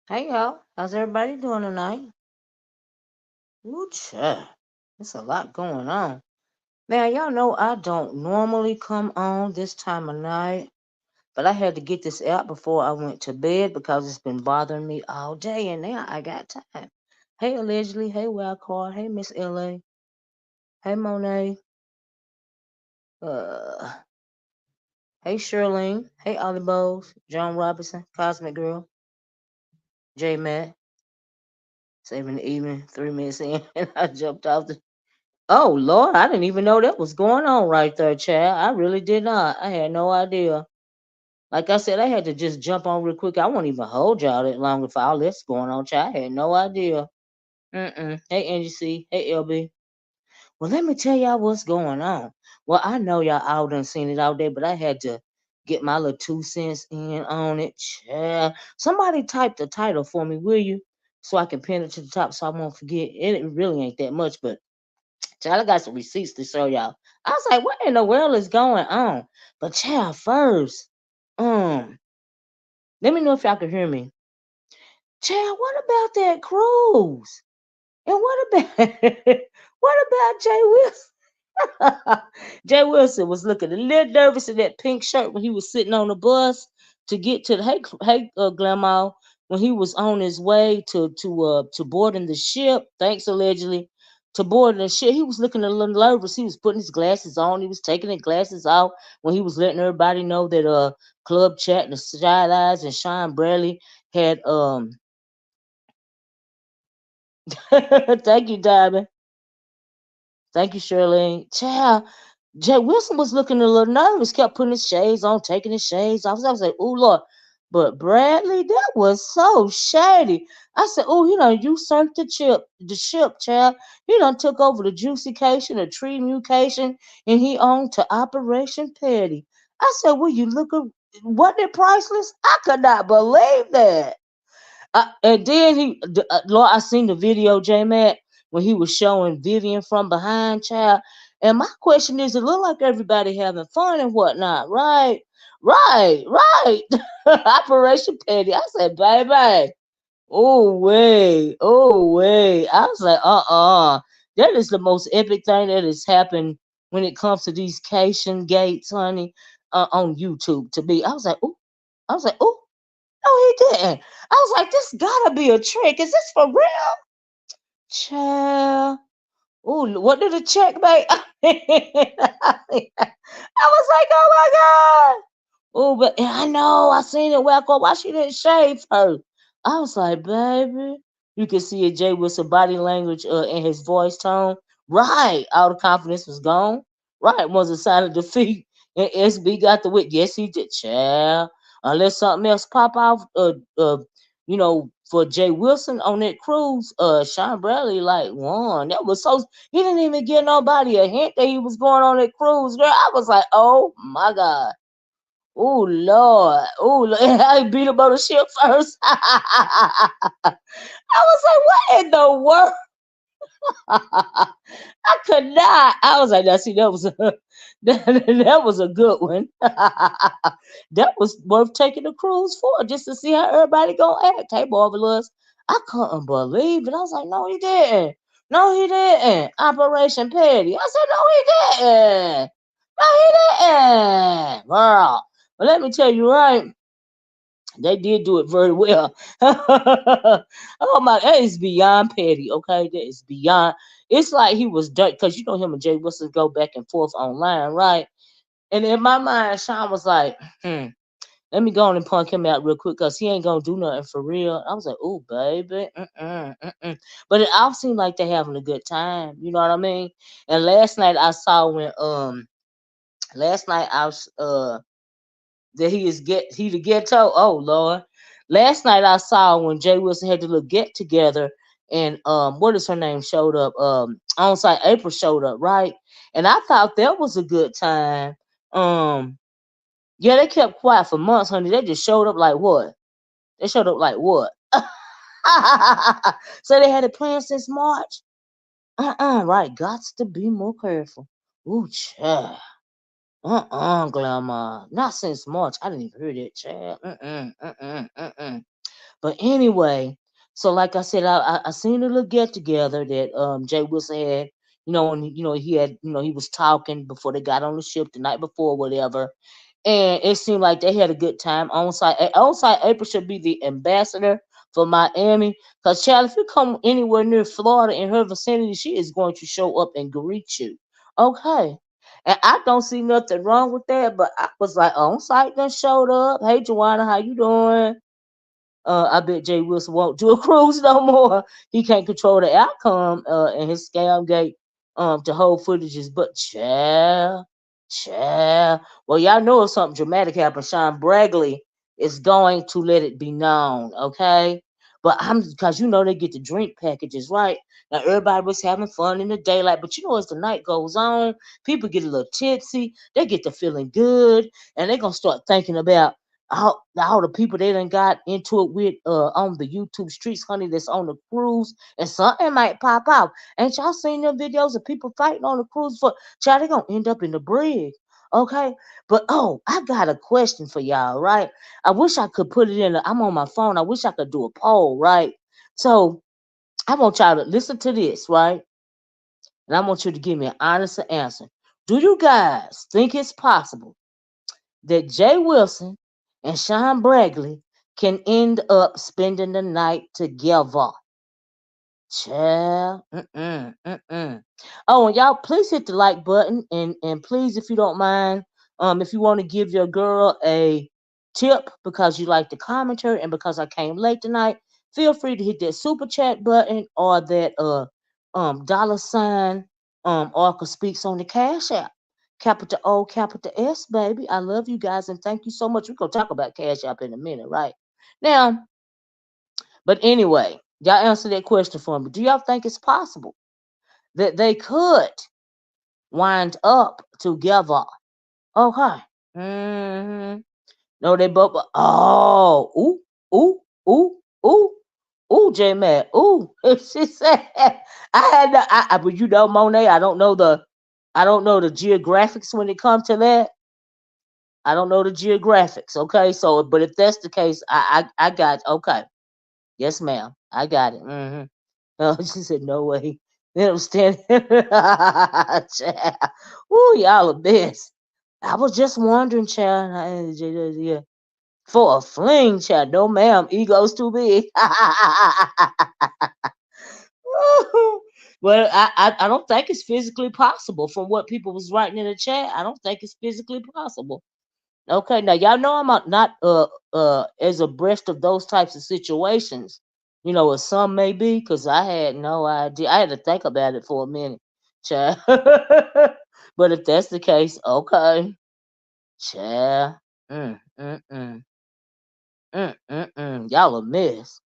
Hey y'all, how's everybody doing tonight? Ooh, child, there's a lot going on. Man, y'all know I don't normally come on this time of night, but I had to get this out before I went to bed because it's been bothering me all day, and now I got time. Hey, allegedly. Hey, Wildcard. Hey, Miss LA. Hey, Monet. Uh, hey, Shirlene. Hey, Ollie Bowes. John Robinson. Cosmic Girl. J Matt. Saving the evening. 3 minutes in, and I jumped off the. Oh Lord, I didn't even know that was going on right there, Chad. I really did not. I had no idea. Like I said, I had to just jump on real quick. I won't even hold y'all that long if all this going on, Chad. I had no idea. Hey, Angie C. Hey, LB. Well, let me tell y'all what's going on. Well, I know y'all all done seen it all day, but I had to get my little 2 cents in on it. Chad. Somebody type the title for me, will you? So I can pin it to the top so I won't forget. It really ain't that much, but child, I got some receipts to show y'all. I was like, what in the world is going on? But child, first, um, let me know if y'all can hear me. Child, what about that cruise? And what about what about Jay Wilson? Jay Wilson was looking a little nervous in that pink shirt when he was sitting on the bus to get to the Grandma, when he was on his way to boarding the ship. Thanks allegedly to boarding the ship. He was looking a little nervous. He was putting his glasses on. He was taking his glasses off when he was letting everybody know that Club Chat and the Side Eyes and Sean Bradley had thank you, Diamond. Thank you, Shirley. Child, Jay Wilson was looking a little nervous, kept putting his shades on, taking his shades off. I was like, oh Lord. But Bradley, that was so shady. I said, oh, he done usurped the ship, child. He done took over the juicycation, the tree mutation, and he owned to Operation Petty. I said, well, you look at wasn't it priceless? I could not believe that. And then Lord, I seen the video, J Matt, when he was showing Vivian from behind, child. And my question is, it look like everybody having fun and whatnot, right? Right. Operation Petty. I said, baby, oh wait. I was like, that is the most epic thing that has happened when it comes to these Cation gates, honey, on YouTube. To me, I was like, oh. No, he didn't. I was like, this gotta be a trick. Is this for real? Child. Ooh, what did the check make? I was like, oh my God. Oh, but I know, I seen it. Well, why she didn't shave her? I was like, baby. You can see it, Jay, with some body language and his voice tone. Right. All the confidence was gone. Right. Was a sign of defeat. And SB got the wit. Yes, he did. Child. Unless something else pop off, for Jay Wilson on that cruise, Sean Bradley like won. That was so he didn't even give nobody a hint that he was going on that cruise, girl. I was like, oh my God. Oh Lord. Oh Lord. I beat him on the ship first. I was like, what in the world? I could not. I was like, now see, that was a that was a good one. That was worth taking a cruise for, just to see how everybody gonna act. Hey, marvelous. I couldn't believe it. I was like, no, he didn't. No, he didn't. Operation Petty. I said, no, he didn't. No, he didn't. Girl. But let me tell you, right? They did do it very well. Oh my, that is beyond petty. Okay, that is beyond. It's like he was dirt because you know him and Jay Wilson go back and forth online, right? And in my mind, Sean was like, let me go on and punk him out real quick because he ain't gonna do nothing for real. I was like, oh baby, but it all seemed like they having a good time. You know what I mean? And last night I saw when last night I was that he the ghetto. Oh Lord. Last night I saw when Jay Wilson had the little get together and what is her name showed up. On site April showed up, right? And I thought that was a good time. Um yeah, they kept quiet for months, honey. They just showed up like what? They showed up like what? So they had it planned since March. Right. Gots to be more careful. Ooh, child. Grandma. Not since March. I didn't even hear that, child. But anyway, so like I said, I seen a little get together that Jay Wilson had. When he had, he was talking before they got on the ship the night before, whatever. And it seemed like they had a good time on site. On site, April should be the ambassador for Miami. Because, child, if you come anywhere near Florida in her vicinity, she is going to show up and greet you. Okay. And I don't see nothing wrong with that, but I was like, on site done showed up. Hey, Joanna, how you doing? I bet Jay Wilson won't do a cruise no more. He can't control the outcome in his scam gate to hold footages. But child. Well, y'all know if something dramatic happens, Sean Bragley is going to let it be known, okay? But I'm because they get the drink packages, right? Now everybody was having fun in the daylight, but as the night goes on, people get a little tipsy, they get to feeling good, and they're gonna start thinking about all the people they done got into it with on the YouTube streets, honey, that's on the cruise, and something might pop out. Ain't y'all seen them videos of people fighting on the cruise for child? They gonna end up in the brig, okay? But I got a question for y'all, right? I wish I could put it in. I'm on my phone. I wish I could do a poll, right? So I want y'all to listen to this, right? And I want you to give me an honest answer. Do you guys think it's possible that Jay Wilson and Sean Bragley can end up spending the night together? Child. Oh, and y'all, please hit the like button, and please, if you don't mind, if you want to give your girl a tip because you like the commentary and because I came late tonight, feel free to hit that super chat button or that dollar sign Oracle Speaks on the Cash App. Capital O, capital S, baby. I love you guys and thank you so much. We're gonna talk about Cash App in a minute, right? Now, but anyway, y'all answer that question for me. Do y'all think it's possible that they could wind up together? Okay. hmm No, they both. Oh, ooh, ooh, ooh, ooh, J Matt, ooh. She said, I had the, but Monet, I don't know the geographics when it comes to that. I don't know the geographics. Okay, so, but if that's the case, I got okay. Yes, ma'am, I got it. Oh, she said, no way. They don't stand. Child. Ooh, y'all a mess. I was just wondering, child. Yeah. For a fling, child. No, ma'am. Ego's too big. Well, I don't think it's physically possible from what people was writing in the chat. I don't think it's physically possible. Okay, now y'all know I'm not as abreast of those types of situations, as some may be, because I had no idea. I had to think about it for a minute, child. But if that's the case, okay, child. Mm, mm, mm, Y'all a mess,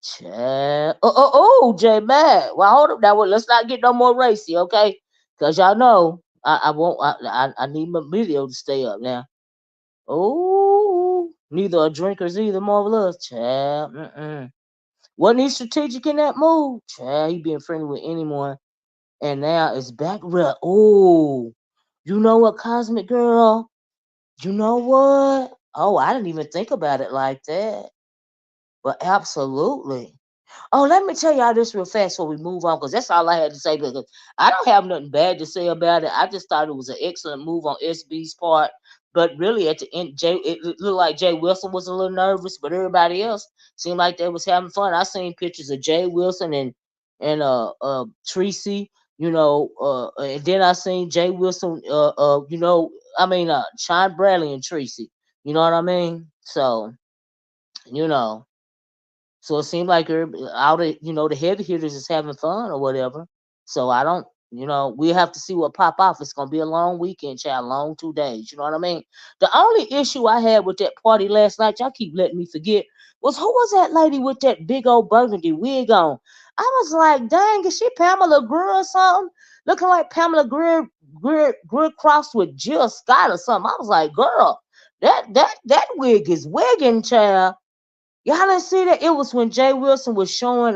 child. Oh, J Mac. Well, hold up now. Well, let's not get no more racy, okay? Because y'all know I won't. I need my video to stay up now. Oh, neither are drinkers either, marvelous. Child. Wasn't he strategic in that move? Child, he being friendly with anyone. And now it's back real. Oh, you know what, Cosmic Girl? You know what? Oh, I didn't even think about it like that. But absolutely. Oh, let me tell y'all this real fast before we move on, because that's all I had to say. Because I don't have nothing bad to say about it. I just thought it was an excellent move on SB's part. But really, at the end, it looked like Jay Wilson was a little nervous, but everybody else seemed like they was having fun. I seen pictures of Jay Wilson and Tracy, and then I seen Jay Wilson, Sean Bradley and Tracy. You know what I mean? So, you know. So it seemed like all the heavy hitters is having fun or whatever. So I don't, we have to see what pop off. It's gonna be a long weekend, child, long 2 days. You know what I mean? The only issue I had with that party last night, y'all keep letting me forget, was who was that lady with that big old burgundy wig on? I was like, dang, is she Pamela Greer or something? Looking like Pamela Greer crossed with Jill Scott or something. I was like, girl, that wig is wigging, child. Y'all didn't see that? It was when Jay Wilson was showing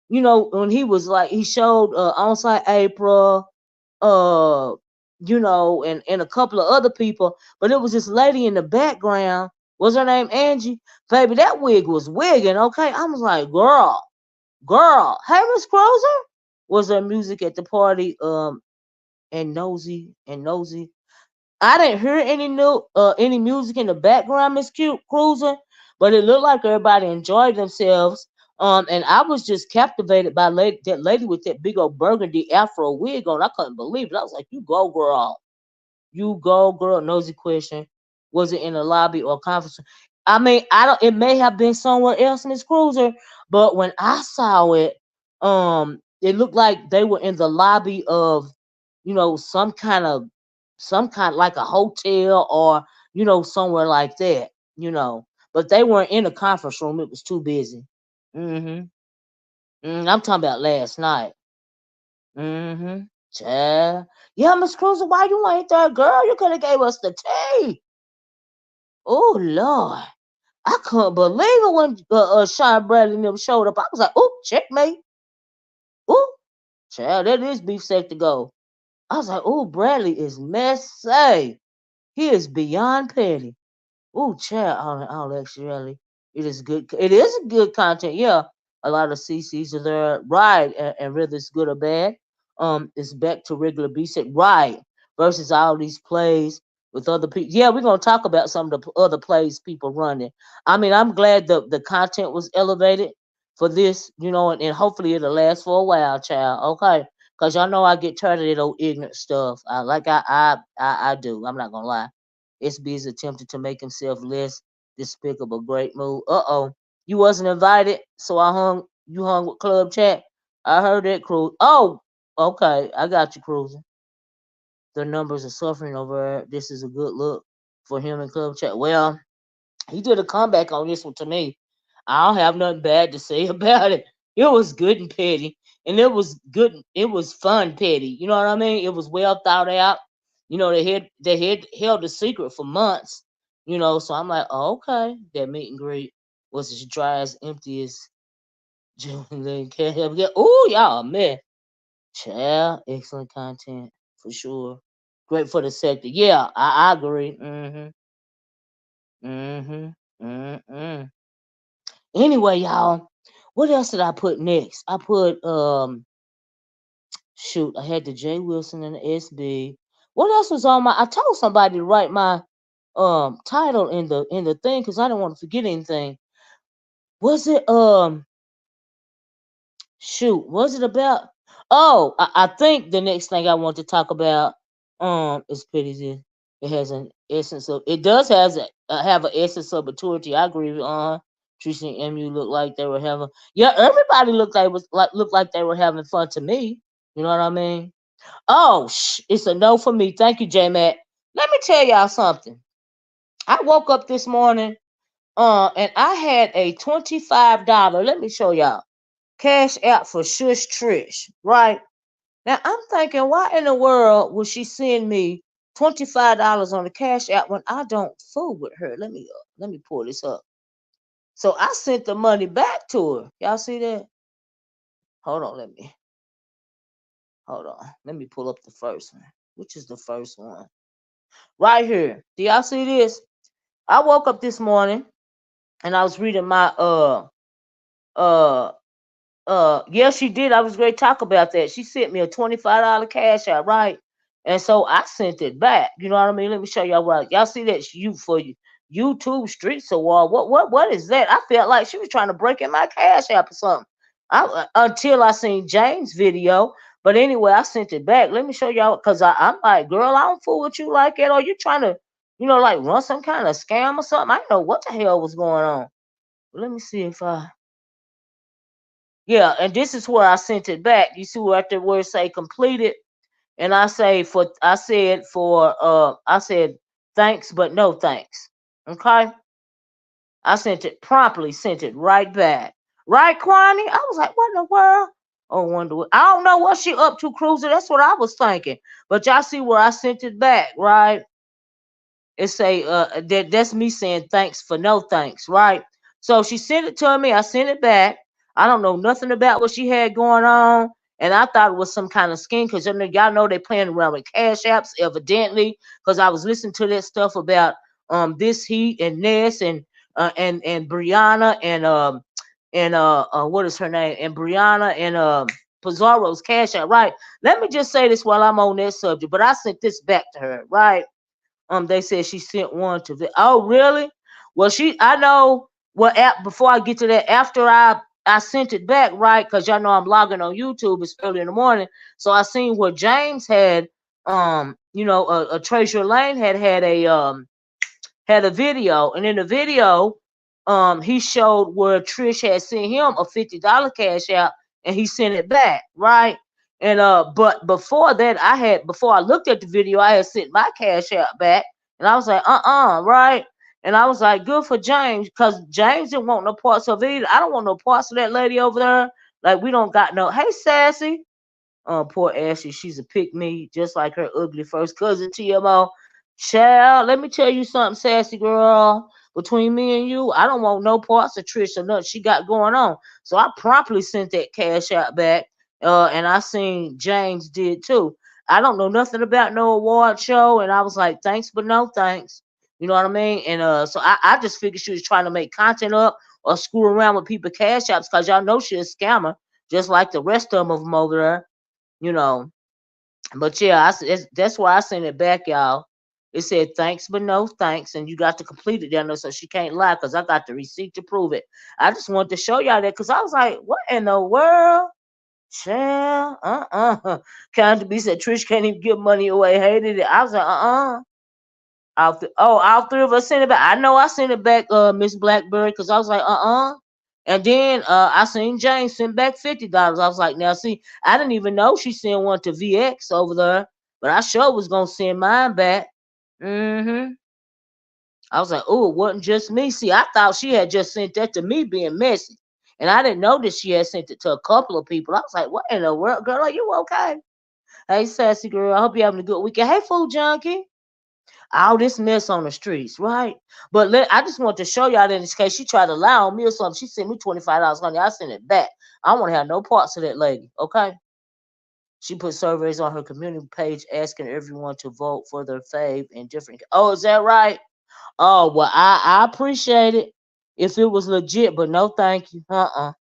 when he was like he showed onside April, and a couple of other people, but it was this lady in the background What's her name? Angie. Baby, that wig was wigging, okay? I was like, girl. Hey, Miss Cruiser. Was there music at the party? And nosy. I didn't hear any music in the background, Miss Cruiser, but it looked like everybody enjoyed themselves. And I was just captivated by that lady with that big old burgundy afro wig on. I couldn't believe it. I was like, "You go, girl! You go, girl!" Nosy question: was it in a lobby or conference? I mean, I don't. It may have been somewhere else, Miss Cruiser, but when I saw it, it looked like they were in the lobby of, some kind like a hotel or somewhere like that. But they weren't in the conference room. It was too busy. Mhm. I'm talking about last night. Mhm. Yeah. Yeah, Miss Cruiser, why you ain't there, girl? You could have gave us the tea. Oh Lord, I couldn't believe it when Sean Bradley and them showed up. I was like, oh, checkmate. Oh, child, that is beef sack to go. I was like, oh, Bradley is messy. He is beyond petty. Oh, child, all actually, it is good. It is a good content. Yeah, a lot of CCs are there, right? And whether it's good or bad, it's back to regular B set, right? Versus all these plays with other people. Yeah, we're gonna talk about some of the other plays people running. I mean, I'm glad the content was elevated for this, and hopefully it'll last for a while, child. Okay, because y'all know I get tired of that old ignorant stuff. I do. I'm not gonna lie. SB is attempting to make himself less despicable. Great move. Uh-oh. You wasn't invited, so you hung with Club Chat. I heard that, Cruz. Oh, okay. I got you, Cruiser. The numbers are suffering over. This is a good look for him in Club Chat. Well, he did a comeback on this one to me. I don't have nothing bad to say about it. It was good and petty, and it was good. It was fun petty. You know what I mean? It was well thought out. They had held a secret for months. So I'm like, oh, okay, that meet and greet was as dry as empty as Julian can't help get. Oh, y'all, man, child, excellent content for sure. Great for the sector. Yeah, I agree. Mm-hmm. Mm-mm. Anyway, y'all, what else did I put next? I put shoot, I had the J Wilson and the SB. What else was on my? I told somebody to write my title in the thing because I didn't want to forget anything. Was it shoot? Was it about? Oh, I think the next thing I want to talk about is pretty. It has an essence of. It does have an essence of maturity. I agree with Trisha and MU looked like they were having. Yeah, everybody looked like they were having fun to me. You know what I mean? Oh, it's a no for me. Thank you, J Matt. Let me tell y'all something. I woke up this morning, and I had a $25. Let me show y'all. Cash out for Shush Trish, right? Now I'm thinking, why in the world would she send me $25 on the cash app when I don't fool with her? Let me pull this up. So I sent the money back to her. Y'all see that? Hold on, hold on. Let me pull up the first one. Which is the first one? Right here. Do y'all see this? I woke up this morning and I was reading my uh yeah, she did. I was great talk about that. She sent me a $25 cash out, right? And so I sent it back. You know what I mean? Let me show y'all what y'all see that you for you YouTube Streets Award. What is that? I felt like she was trying to break in my cash app or something. Until I seen James' video. But anyway, I sent it back. Let me show y'all because I'm like, girl, I don't fool with you like that. Or you trying to, like run some kind of scam or something? I didn't know what the hell was going on. Let me see if I yeah, and this is where I sent it back. You see where after where it say completed, and I said thanks but no thanks. Okay, I sent it right back. Right, Kwani? I was like, what in the world? Oh, I don't know what she up to, Cruiser. That's what I was thinking. But y'all see where I sent it back, right? It say that's me saying thanks for no thanks, right? So she sent it to me. I sent it back. I don't know nothing about what she had going on, and I thought it was some kind of scheme because y'all know they playing around with cash apps, evidently. Because I was listening to that stuff about This Heat and Ness and Brianna and what is her name, and Brianna and Pizarro's Cash App, right? Let me just say this while I'm on that subject, but I sent this back to her, right? They said she sent one to oh, really? Well, I know. Well, before I get to that, after I sent it back, right? Because y'all know I'm logging on YouTube. It's early in the morning, so I seen where James had a Treasure Lane had a video, and in the video, he showed where Trish had sent him a $50 cash out, and he sent it back, right? And but before that, before I looked at the video, I had sent my cash out back, and I was like, right? And I was like, good for James, because James didn't want no parts of it either. I don't want no parts of that lady over there. Like, we don't got no. Hey, Sassy. Poor Ashley, she's a pick me, just like her ugly first cousin TMO. Child, let me tell you something, Sassy girl. Between me and you, I don't want no parts of Trish or nothing she got going on. So I promptly sent that cash out back. And I seen James did too. I don't know nothing about no award show, and I was like, thanks, but no thanks. You know what I mean? And so I just figured she was trying to make content up or screw around with people cash apps, because y'all know she's a scammer, just like the rest of them over there. You know. But yeah, that's why I sent it back, y'all. It said thanks, but no thanks, and you got to complete it down there, so she can't lie, because I got the receipt to prove it. I just wanted to show y'all that, because I was like, what in the world? Child, County said Trish can't even give money away. Hated it. I was like, all three of us sent it back. I know I sent it back, Miss Blackberry, because I was like, And then I seen James send back $50. I was like, now see, I didn't even know she sent one to VX over there, but I sure was gonna send mine back. I was like, oh, it wasn't just me. See, I thought she had just sent that to me being messy. And I didn't know that she had sent it to a couple of people. I was like, what in the world, girl? Are you okay? Hey, sassy girl, I hope you're having a good weekend. Hey, food junkie. All this mess on the streets, right? But I just want to show y'all that in this case she tried to lie on me or something. She sent me $25, honey. I sent it back. I don't want to have no parts of that lady, okay? She put surveys on her community page asking everyone to vote for their fave in different. Oh, is that right? Oh, well, I appreciate it if it was legit, but no, thank you. I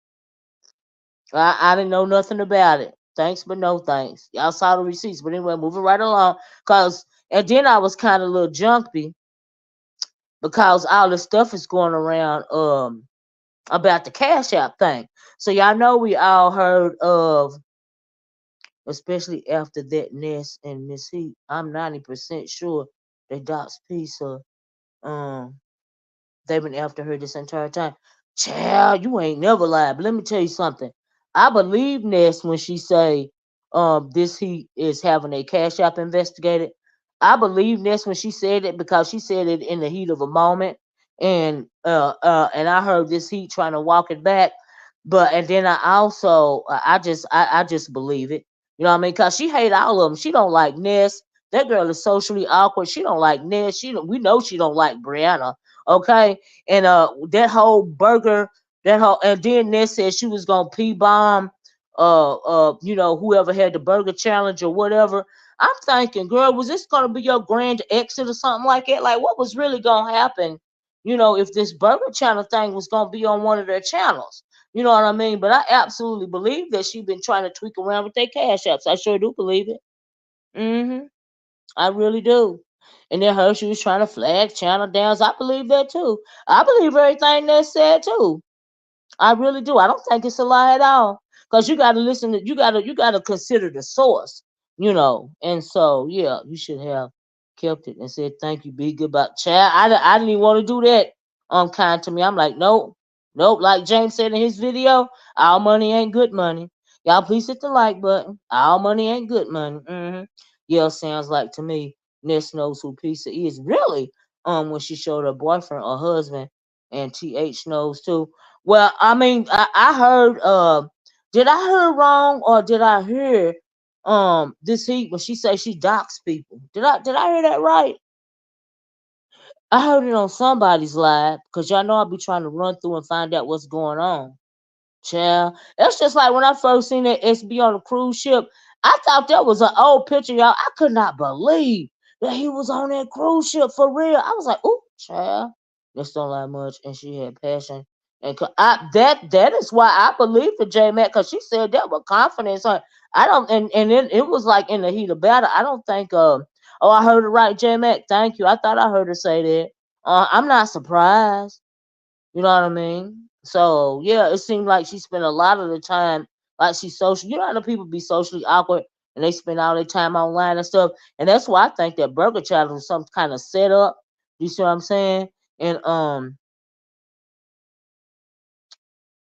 didn't know nothing about it. Thanks, but no thanks. Y'all saw the receipts, but anyway, moving right along. And then I was kind of a little jumpy because all this stuff is going around about the Cash App thing. So y'all know we all heard of, especially after that Ness and Miss Heat. I'm 90% sure that Doc's Pizza they've been after her this entire time. Child, you ain't never lied. But let me tell you something. I believe Ness when she say this Heat is having a Cash App investigated. I believe Ness when she said it, because she said it in the heat of a moment. And I heard this Heat trying to walk it back. And then I also I just believe it. You know what I mean? Because she hate all of them. She don't like Ness. That girl is socially awkward. She don't like Ness. We know she don't like Brianna. Okay. And that whole burger, and then Ness said she was gonna pee bomb whoever had the burger challenge or whatever. I'm thinking, girl, was this gonna be your grand exit or something like that? Like, what was really gonna happen, if this burger channel thing was gonna be on one of their channels? You know what I mean? But I absolutely believe that she's been trying to tweak around with their cash apps. I sure do believe it. I really do. And then she was trying to flag channel downs. I believe that too. I believe everything that's said too. I really do. I don't think it's a lie at all. Because you gotta listen to you gotta consider the source, And so yeah, you should have kept it and said thank you, be good about child. I didn't even want to do that kind to me. I'm like, nope. Like James said in his video, all money ain't good money. Y'all please hit the like button. All money ain't good money. Yeah, sounds like to me. Ness knows who Pizza is. Really? When she showed her boyfriend or husband, and TH knows too. Well, I mean, I heard. Did I hear wrong, or did I hear this Heat when she say she docs people? Did I hear that right? I heard it on somebody's live, because y'all know I be trying to run through and find out what's going on. Child, that's just like when I first seen that SB on the cruise ship. I thought that was an old picture, y'all. I could not believe that he was on that cruise ship for real. I was like, ooh, child. Just don't like much, and she had passion. And that is why I believe for J Mac, because she said that with confidence. I don't, and then it was like in the heat of battle. I don't think. Oh, I heard it right, J Mac. Thank you. I thought I heard her say that. I'm not surprised. You know what I mean? So yeah, it seemed like she spent a lot of the time like she's social. You know how the people be socially awkward and they spend all their time online and stuff. And that's why I think that Burger Challenge was some kind of setup. You see what I'm saying? And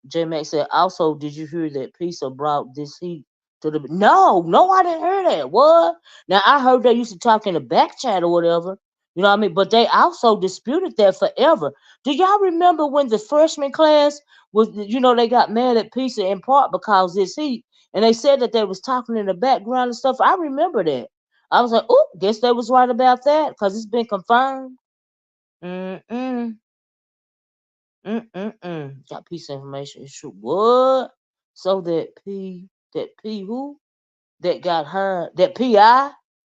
J Max said, also, did you hear that Pizza brought this heat to the. No, no, I didn't hear that. What? Now, I heard they used to talk in the back chat or whatever. You know what I mean? But they also disputed that forever. Do y'all remember when the freshman class was, they got mad at Pizza in part because this heat, and they said that they was talking in the background and stuff? I remember that. I was like, oh, guess they was right about that because it's been confirmed. Mm-mm. Got piece of information. It's true. What? So that P who that got her that PI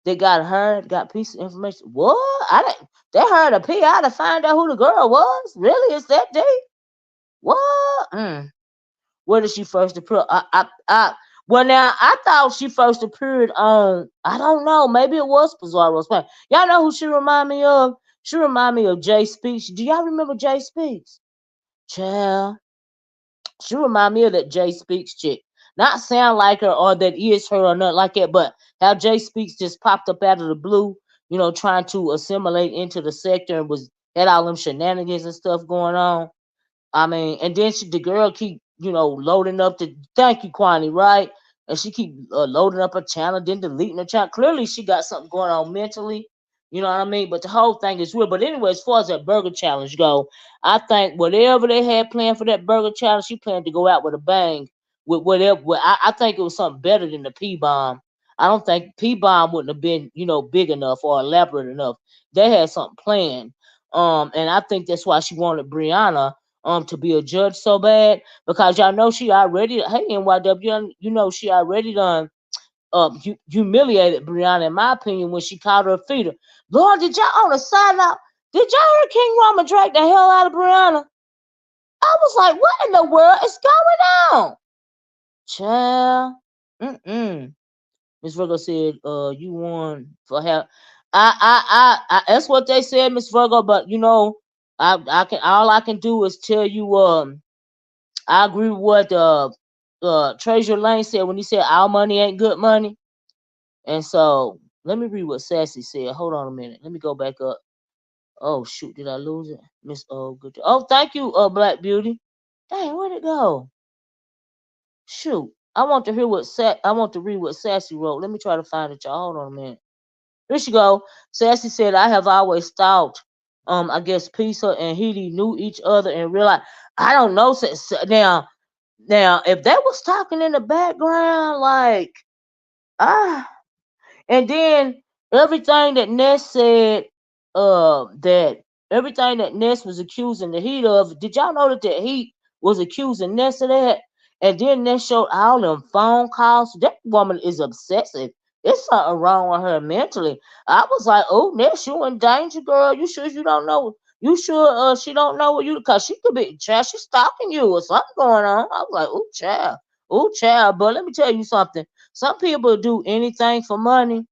that got her got piece of information. What? I didn't. They hired a PI to find out who the girl was. Really? Is that deep? What? Where did she first appear? Well, now I thought she first appeared on. I don't know. Maybe it was Pizarro's plan. Y'all know who she remind me of? She remind me of Jay Speaks. Do y'all remember Jay Speaks? Child. She remind me of that Jay Speaks chick. Not sound like her or that is her or nothing like that, but how Jay Speaks just popped up out of the blue, trying to assimilate into the sector and was had all them shenanigans and stuff going on. I mean, and then the girl keep, loading up the thank you, Kwani, right? And she keep loading up her channel, then deleting her channel. Clearly, she got something going on mentally. You know what I mean? But the whole thing is real. But anyway, as far as that burger challenge go, I think whatever they had planned for that burger challenge, she planned to go out with a bang. With whatever, I think it was something better than the P bomb. I don't think P bomb wouldn't have been, big enough or elaborate enough. They had something planned. And I think that's why she wanted Brianna to be a judge so bad, because y'all know she already, hey NYW, she already done humiliated Brianna, in my opinion, when she called her a feeder. Lord, did y'all on the side now? Did y'all hear King Rama drag the hell out of Brianna? I was like, what in the world is going on? Child. Miss Virgo said, you won for help. That's what they said, Miss Virgo, but I can all I can do is tell you, I agree with what Treasure Lane said when he said our money ain't good money. And so let me read what Sassy said. Hold on a minute. Let me go back up. Oh shoot, did I lose it? Miss good. Oh, thank you, Black Beauty. Dang, where'd it go? Shoot. I want to read what Sassy wrote. Let me try to find it, y'all. Hold on a minute. Here she go. Sassy said, I have always thought, I guess Pisa and Heidi knew each other and realized I don't know. Now, if they was talking in the background, like, ah, and then everything that Ness said, that everything that Ness was accusing the Heat of, did y'all know that the Heat was accusing Ness of that? And then Ness showed all them phone calls. That woman is obsessive. There's something wrong with her mentally. I was like, oh, Ness, you in danger, girl. You sure you don't know? You sure she don't know what you, because she could be, child, she's stalking you or something going on. I was like, oh, child. But let me tell you something. Some people do anything for money.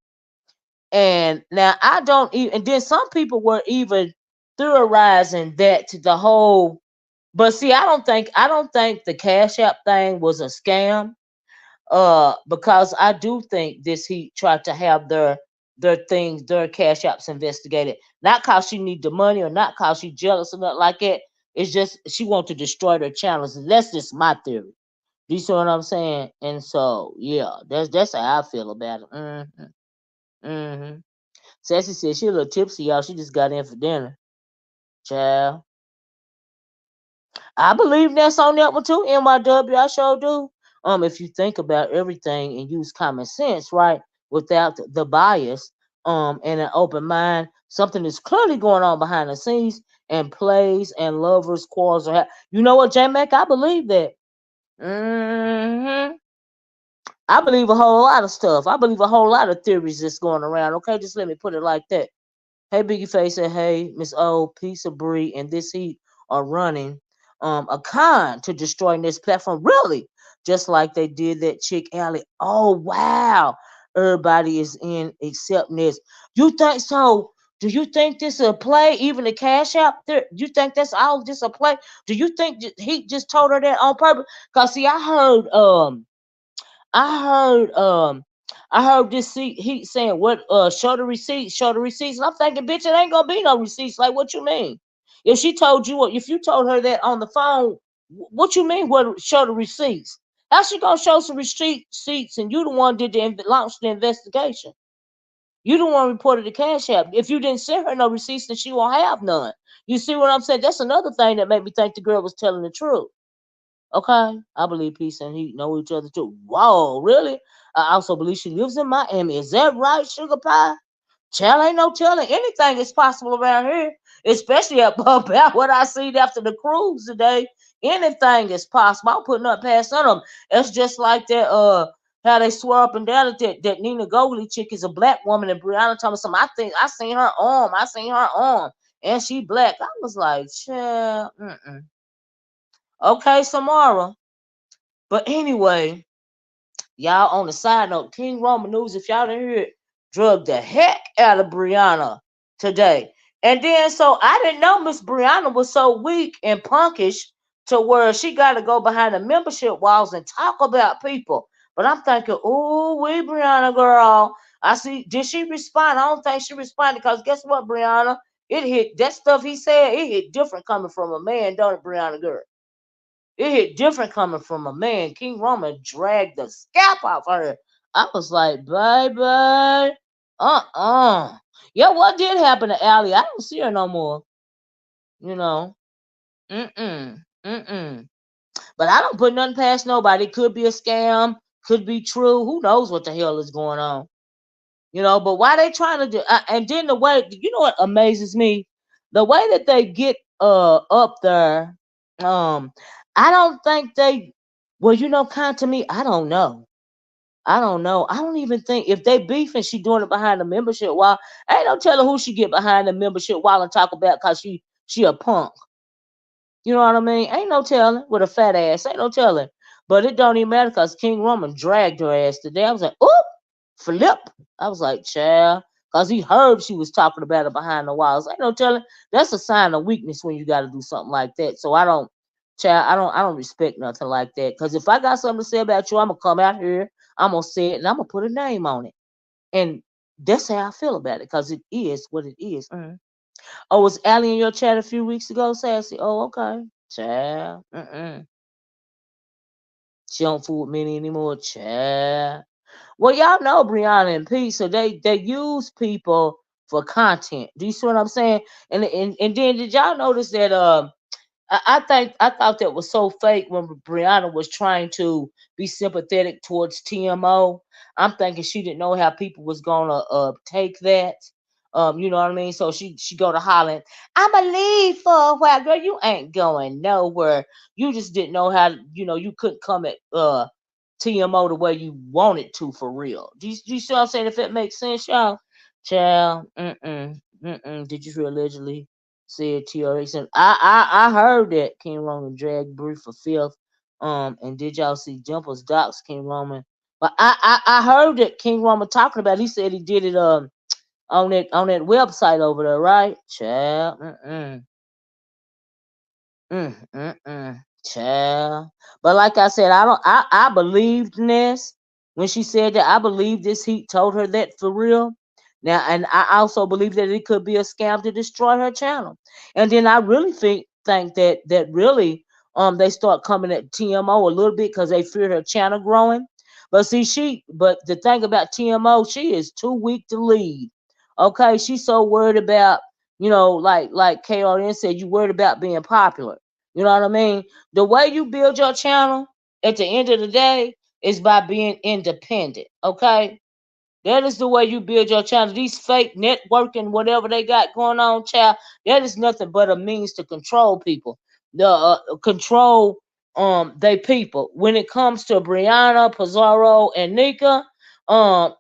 And now I don't even, and then some people were even theorizing that to the whole, but see, I don't think the Cash App thing was a scam. Because I do think this he tried to have their Cash Apps investigated. Not cause she need the money or not cause she jealous or nothing like that. It's just she want to destroy their channels. And that's just my theory. Do you see what I'm saying? And so yeah, that's how I feel about it. Mm-hmm. Sassy said she a little tipsy, y'all. She just got in for dinner. Child. I believe that's on that one too, NYW. I sure do. If you think about everything and use common sense, right, without the bias, and an open mind, something is clearly going on behind the scenes and plays and lovers quarrels or you know what, J Mac? I believe that. hmm I believe a whole lot of stuff. I believe a whole lot of theories that's going around. Okay, just let me put it like that. Hey, Biggie Face said, hey, Miss O, Piece of Brie, and this heat are running a con to destroying this platform. Really? Just like they did that chick Allie. Oh, wow. Everybody is in except this. You think so? Do you think this a play? Even the Cash App? You think that's all just a play? Do you think he just told her that on purpose? Cause see, I heard I heard this he saying what show the receipts. And I'm thinking, bitch, it ain't gonna be no receipts. Like what you mean? If she told you if you told her that on the phone, what you mean what show the receipts? How she gonna show some receipts and you the one did the launched the investigation? You the one reported the Cash App. If you didn't send her no receipts, then she won't have none. You see what I'm saying? That's another thing that made me think the girl was telling the truth. Okay, I believe peace and heat know each other too. Whoa, really? I also believe she lives in Miami. Is that right, Sugar Pie? Child, ain't no telling. Anything is possible around here, especially about what I seen after the cruise today. Anything is possible. I'm putting up past none of them. It's just like that. How they swear up and down that Nina Goldie chick is a black woman, and Brianna told me something. I think I seen her arm. I seen her arm, and she black. I was like, child, okay, Samara. But anyway, y'all, on the side note, King Roman News, if y'all didn't hear it, drugged the heck out of Brianna today. And then, so I didn't know Miss Brianna was so weak and punkish to where she got to go behind the membership walls and talk about people. But I'm thinking, ooh, we Brianna girl. I see, did she respond? I don't think she responded because guess what, Brianna? It hit, that stuff he said, it hit different coming from a man, don't it, Brianna girl? It hit different coming from a man. King Roman dragged the scalp off her. I was like, baby, Yeah, what did happen to Allie? I don't see her no more. You know, mm-mm, mm-mm. But I don't put nothing past nobody. It could be a scam, could be true. Who knows what the hell is going on? But why they trying to do? And then the way, what amazes me, the way that they get up there. Um, I don't think they. Well, kind to me, I don't know. I don't know. I don't even think if they beefing, she doing it behind the membership wall. Ain't no telling who she get behind the membership wall and talk about because she a punk. You know what I mean? Ain't no telling with a fat ass. Ain't no telling. But it don't even matter because King Roman dragged her ass today. I was like, oop, flip. I was like, child. Because he heard she was talking about it behind the walls. Ain't no telling. That's a sign of weakness when you got to do something like that. So child, I don't respect nothing like that. Because if I got something to say about you, I'm going to come out here, I'm going to say it, and I'm going to put a name on it. And that's how I feel about it because it is what it is. Oh, was Allie in your chat a few weeks ago, Sassy? Oh, okay. Child. She don't fool with me anymore. Child. Well, y'all know Brianna and P, so they use people for content. Do you see what I'm saying? And then did y'all notice that I thought that was so fake when Brianna was trying to be sympathetic towards TMO. I'm thinking she didn't know how people was gonna take that. You know what I mean? So she go to Holland. I'ma leave for a while, girl. You ain't going nowhere. You just didn't know how. You couldn't come at TMO the way you wanted to for real. Do you see what I'm saying? If it makes sense, y'all. Child, Did you hear allegedly? Said TRX. And I heard that King Roman dragged Bree for fifth. And did y'all see Jumpers Docs King Roman? But I heard that King Roman talking about. He said he did it on that website over there, right? Child, child. But like I said, I don't. I believed Ness when she said that. I believe this heat told her that for real. Now, and I also believe that it could be a scam to destroy her channel. And then I really think that really they start coming at TMO a little bit because they fear her channel growing. But see, but the thing about TMO, she is too weak to lead. Okay, she's so worried about like KRN said, you worried about being popular. You know what I mean? The way you build your channel at the end of the day is by being independent. Okay, that is the way you build your channel. These fake networking, whatever they got going on, child, that is nothing but a means to control people. The control they people. When it comes to Brianna, Pizarro, and Nika, and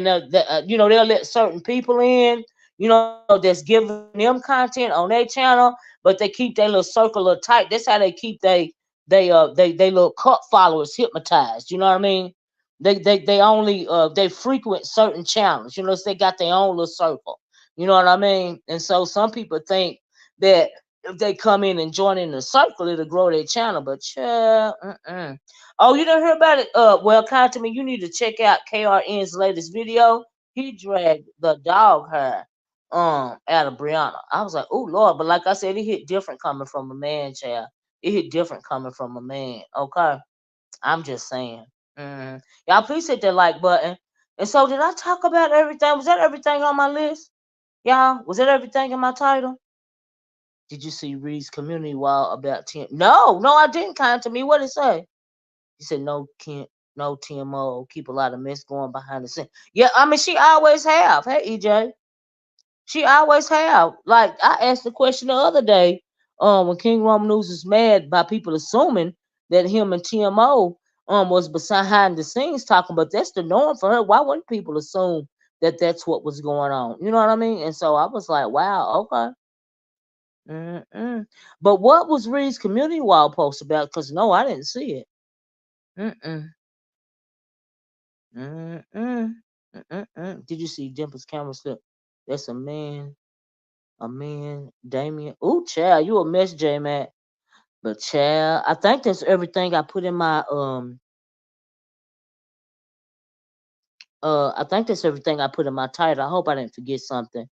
they'll let certain people in. that's giving them content on their channel, but they keep their little circle of tight. That's how they keep they little cult followers hypnotized. You know what I mean? They only they frequent certain channels. So they got their own little circle. You know what I mean? And so some people think that if they come in and join in the circle, it'll grow their channel. But yeah, oh, you didn't hear about it? Well, to me, you need to check out KRN's latest video. He dragged the dog hair out of Brianna. I was like, oh Lord, but like I said, it hit different coming from a man, child. It hit different coming from a man. Okay, I'm just saying. Y'all please hit that like button. And so, did I talk about everything? Was that everything on my list? Y'all, was that everything in my title? Did you see Reed's community wall about 10? No, no, I didn't. To me, what did it say? He said no TMO, keep a lot of mess going behind the scene. Yeah, I mean she always have. Hey EJ, she always have. Like I asked the question the other day, when King Roman News is mad by people assuming that him and TMO was behind the scenes talking, but that's the norm for her. Why wouldn't people assume that that's what was going on? You know what I mean? And so I was like, wow, okay. But what was Reed's community wall post about? Because no, I didn't see it. Mm-mm. Mm-mm. Mm-mm. Did you see Dimple's camera slip? That's a man, Damien. Ooh, child, you a mess, J Mac. But child, I think that's everything I put in my I think that's everything I put in my title. I hope I didn't forget something.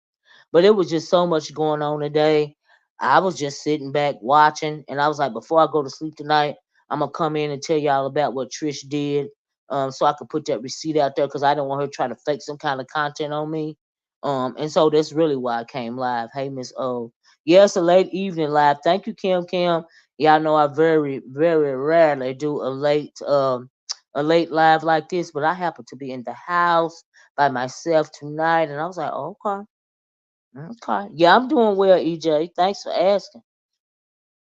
But it was just so much going on today. I was just sitting back watching, and I was like, before I go to sleep tonight, I'm gonna come in and tell y'all about what Trish did, so I could put that receipt out there because I don't want her trying to fake some kind of content on me. And so that's really why I came live. Hey, Miss O. Yes, a late evening live. Thank you, Kim. Kim. Y'all know I very, very rarely do a late live like this, but I happen to be in the house by myself tonight, and I was like, okay. Okay. Yeah, I'm doing well, EJ. Thanks for asking.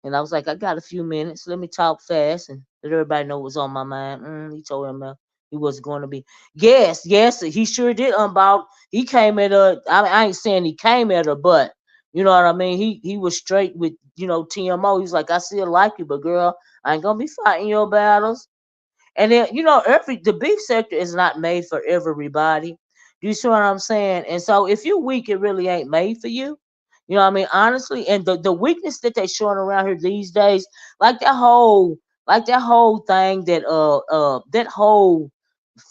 And I was like, I got a few minutes. Let me talk fast and let everybody know what's on my mind. He told him he was going to be. Yes, yes, he sure did unbound. He came at her. I ain't saying he came at her, but you know what I mean? He was straight with, TMO. He's like, I still like you, but girl, I ain't going to be fighting your battles. And then, the beef sector is not made for everybody. You see what I'm saying? And so if you're weak, it really ain't made for you. You know what I mean? Honestly, and the weakness that they showing around here these days, like that whole thing that whole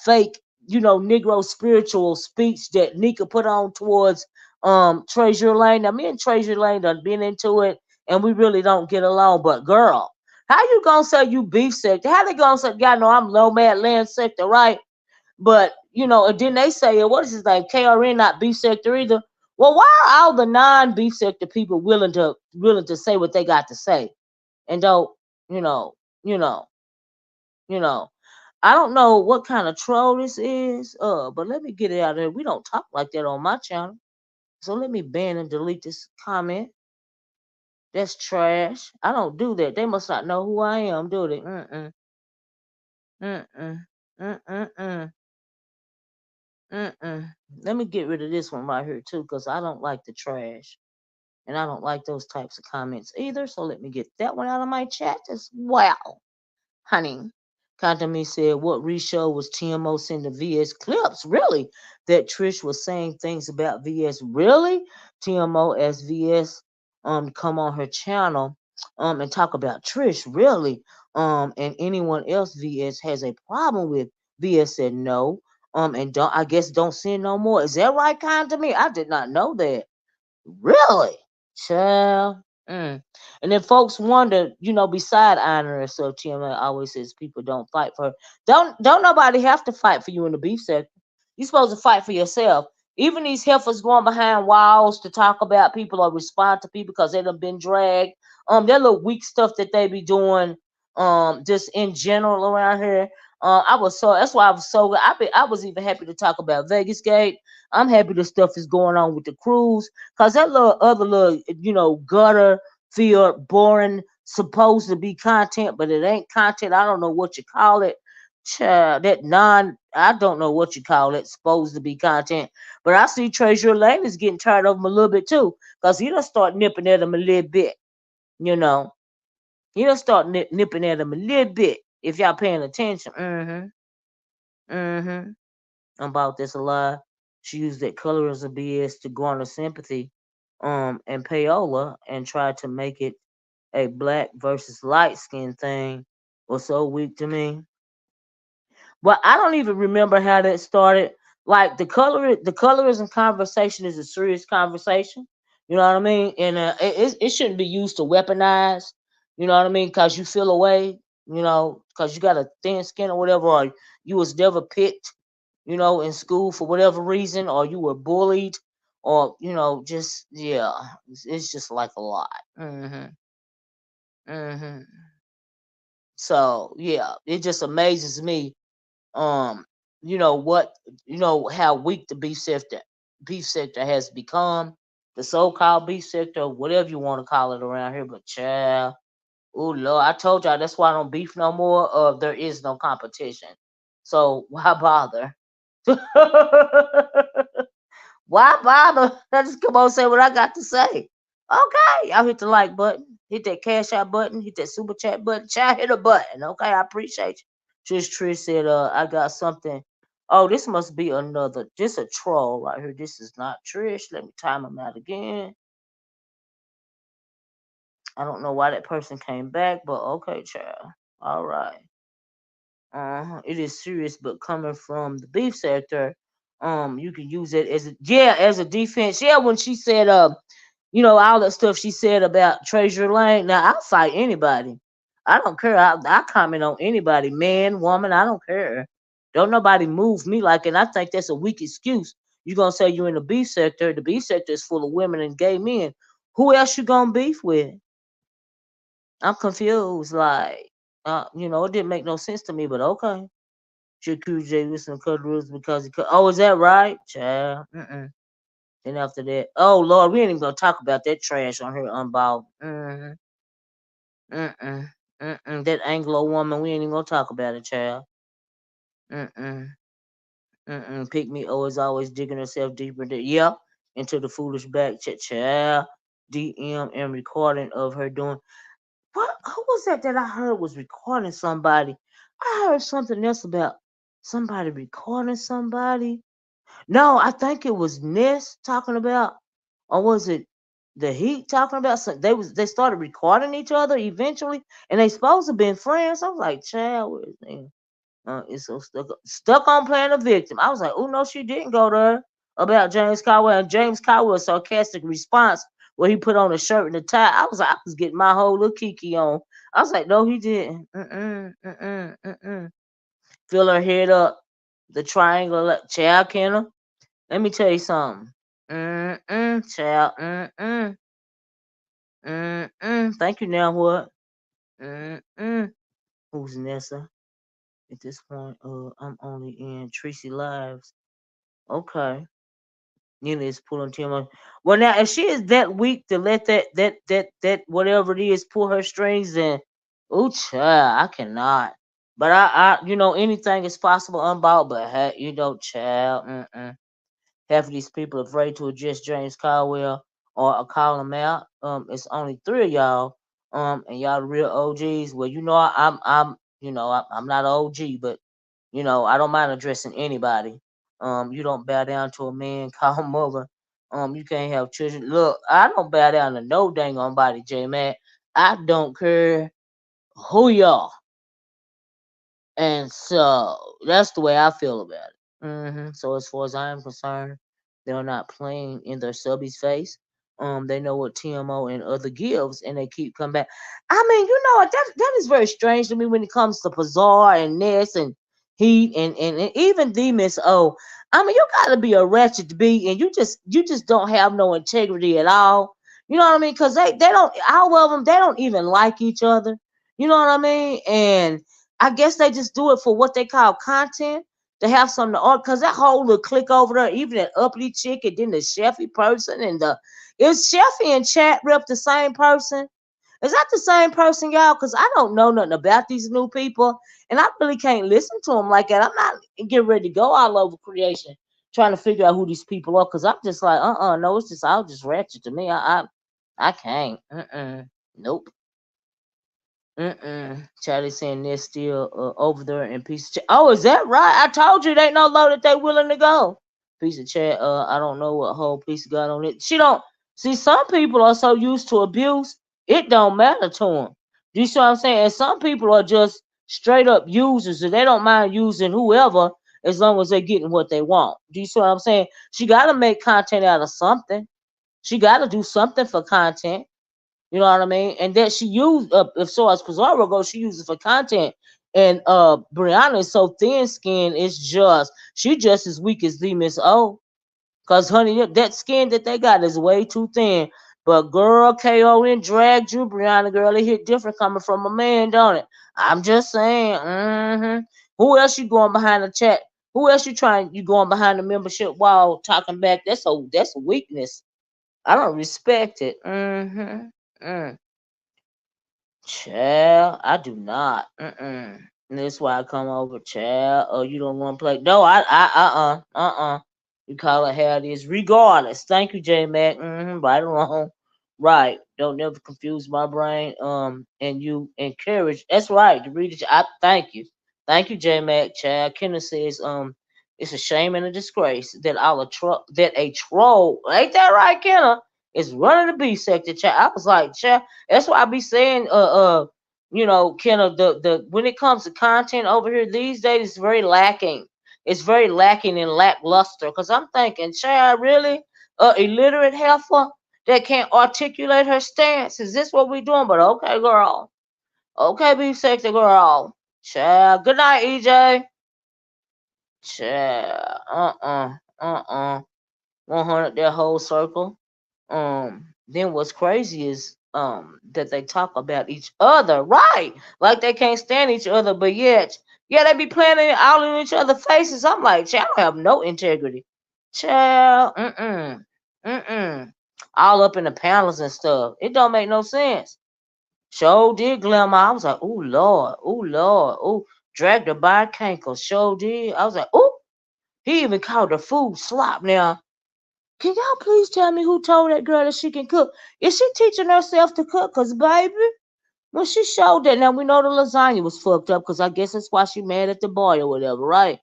fake, Negro spiritual speech that Nika put on towards Treasure Lane. Now me and Treasure Lane done been into it and we really don't get along. But girl, how you gonna say you beef sector? How they gonna say, y'all know I'm low mad land sector, right? But and then they say, what is his name? KRN not beef sector either. Well, why are all the non-beef sector people willing to say what they got to say and don't, you know, you know, you know? I don't know what kind of troll this is, but let me get it out of there. We don't talk like that on my channel. So let me ban and delete this comment. That's trash. I don't do that. They must not know who I am, do they? Mm-mm. Mm-mm. Mm-mm. Mm-mm. Let me get rid of this one right here too, because I don't like the trash. And I don't like those types of comments either. So let me get that one out of my chat as well. Honey. Kantami said, what reshow was TMO sending VS clips? Really? That Trish was saying things about VS. Really? TMO as VS come on her channel and talk about Trish. Really? And anyone else VS has a problem with. VS said no. And don't send no more. Is that right, Kantami? I did not know that. Really? Child. And then folks wonder, beside honor and stuff, TMA always says people don't fight for her. Don't nobody have to fight for you in the beef sector. You're supposed to fight for yourself. Even these heifers going behind walls to talk about people or respond to people because they done been dragged. That little weak stuff that they be doing, just in general around here. That's why I was so good. I was even happy to talk about Vegas Gate. I'm happy the stuff is going on with the cruise. Cause that little, gutter feel boring, supposed to be content, but it ain't content. I don't know what you call it. Child, that I don't know what you call it, supposed to be content. But I see Treasure Lane is getting tired of him a little bit too. Because he done start nipping at him a little bit. You know, he done start nipping at him a little bit. If y'all paying attention. Mm-hmm. About this a lot. She used that colorism BS to garner sympathy and payola and tried to make it a black versus light skin thing was so weak to me. But I don't even remember how that started. Like the colorism conversation is a serious conversation. You know what I mean? And it shouldn't be used to weaponize. You know what I mean? Because you feel away. You know, because you got a thin skin or whatever, or you was never picked. You know, in school for whatever reason, or you were bullied, or just yeah, it's just like a lot. Hmm. So yeah, it just amazes me um what how weak the beef sector has become, the so-called beef sector, whatever you want to call it around here. But child, oh Lord, I told y'all that's why I don't beef no more. There is no competition, so why bother? Why bother? I just come on and say what I got to say. Okay, y'all hit the like button, hit that cash out button, hit that super chat button. Child, hit a button. Okay, I appreciate you. Just Trish said, I got something. Oh, this must be another. This a troll right here. This is not Trish. Let me time him out again. I don't know why that person came back, but okay, child. All right. It is serious, but coming from the beef sector, you can use it as as a defense. Yeah, when she said, all that stuff she said about Treasure Lane. Now I'll fight anybody. I don't care. I comment on anybody, man, woman. I don't care. Don't nobody move me like, and I think that's a weak excuse. You gonna say you in the beef sector? The beef sector is full of women and gay men. Who else you gonna beef with? I'm confused. Like, it didn't make no sense to me. But okay. She accused Jay with some cut rules because he cut. Oh, is that right, child? Mm-mm. Then after that, oh Lord, we ain't even gonna talk about that trash on her unballed. Mm-mm. Mm-mm. That Anglo woman, we ain't even gonna talk about it, child. Mm-mm. Mm-mm. Pick me. Oh, is always digging herself deeper. Yep, into the foolish back chat, child. DM and recording of her doing what? Who was that I heard was recording somebody? I heard something else about somebody recording somebody. No, I think it was Ness talking about, or was it the Heat talking about? They started recording each other eventually, and they supposed to been friends. I was like, child, where is they? It's so stuck on playing a victim. I was like, oh no, she didn't go there about James Caldwell. And James Caldwell's sarcastic response where he put on a shirt and a tie. I was getting my whole little kiki on. I was like, no, he didn't. Fill her head up. The triangle, child, Kenna. Let me tell you something. Child. Thank you. Now what? Who's Nessa? At this point, I'm only in Tracy Lives. Okay. Nina is pulling Tim on. Well, now if she is that weak to let that whatever it is pull her strings, then oh child, I cannot. But anything is possible unbought. But hey, child. Half of these people afraid to address James Caldwell or call him out. It's only three of y'all. And y'all real OGs. Well, I'm not an OG, but I don't mind addressing anybody. You don't bow down to a man called mother. You can't have children. Look, I don't bow down to no dang on body, J man. I don't care who y'all. And so that's the way I feel about it. So as far as I am concerned, they're not playing in their subby's face. They know what TMO and other gives, and they keep coming back. I mean, that is very strange to me when it comes to Bazaar and Ness and Heat and even Demis O. I mean, you gotta be a wretched bee, and you just don't have no integrity at all. You know what I mean? Because they don't, all of them, they don't even like each other. You know what I mean? And I guess they just do it for what they call content to have something to argue. Cause that whole little click over there, even that uppity chick, and then the Sheffy person, and is Sheffy and Chat Rep the same person? Is that the same person, y'all? Because I don't know nothing about these new people, and I really can't listen to them like that. I'm not getting ready to go all over creation trying to figure out who these people are, because I'm just like, no, it's just all just ratchet to me. I can't. Nope. Charlie saying they're still over there in piece of chat. Oh, is that right? I told you they ain't no low that they willing to go. Piece of chat. I don't know what whole piece got on it. She don't see. Some people are so used to abuse, it don't matter to them. Do you see what I'm saying? And some people are just straight up users, and they don't mind using whoever as long as they're getting what they want. Do you see what I'm saying? She got to make content out of something. She got to do something for content. You know what I mean? And that she used, if so as Pizarro goes, she uses for content. And Brianna is so thin skinned, it's just she just as weak as the Miss O. Cause honey, that skin that they got is way too thin. But girl, KO and dragged you, Brianna girl. It hit different coming from a man, don't it? I'm just saying. Who else you going behind the chat? Who else you trying? You going behind the membership wall talking back? That's a weakness. I don't respect it. Mm. Child, I do not. And that's why I come over, child. Oh, you don't want to play? No, You call it how it is, regardless. Thank you, J Mac. Right or wrong, right. Don't never confuse my brain. And you encourage. That's right. To read it. I thank you, J Mac. Child. Kenneth says, it's a shame and a disgrace that that a troll, ain't that right, Kenneth, is running the B sector. Child. I was like, child. That's why I be saying, Kenna, the when it comes to content over here these days, it's very lacking. It's very lacking and lackluster. Cause I'm thinking, child, really, illiterate heifer that can't articulate her stance. Is this what we doing? But okay, girl. Okay, be sexy girl. Child. Good night, EJ. Child. 100 that whole circle. Then what's crazy is that they talk about each other, right? Like they can't stand each other, but yet, yeah, they be playing it out in each other's faces. I'm like, child, I don't have no integrity. Child, all up in the panels and stuff. It don't make no sense. Show did glamour. I was like, oh Lord, oh, dragged her by cankle. Show did. I was like, oh, he even called the food slop now. Can y'all please tell me who told that girl that she can cook? Is she teaching herself to cook? Cause baby, when she showed that, now we know the lasagna was fucked up. Cause I guess that's why she mad at the boy or whatever, right?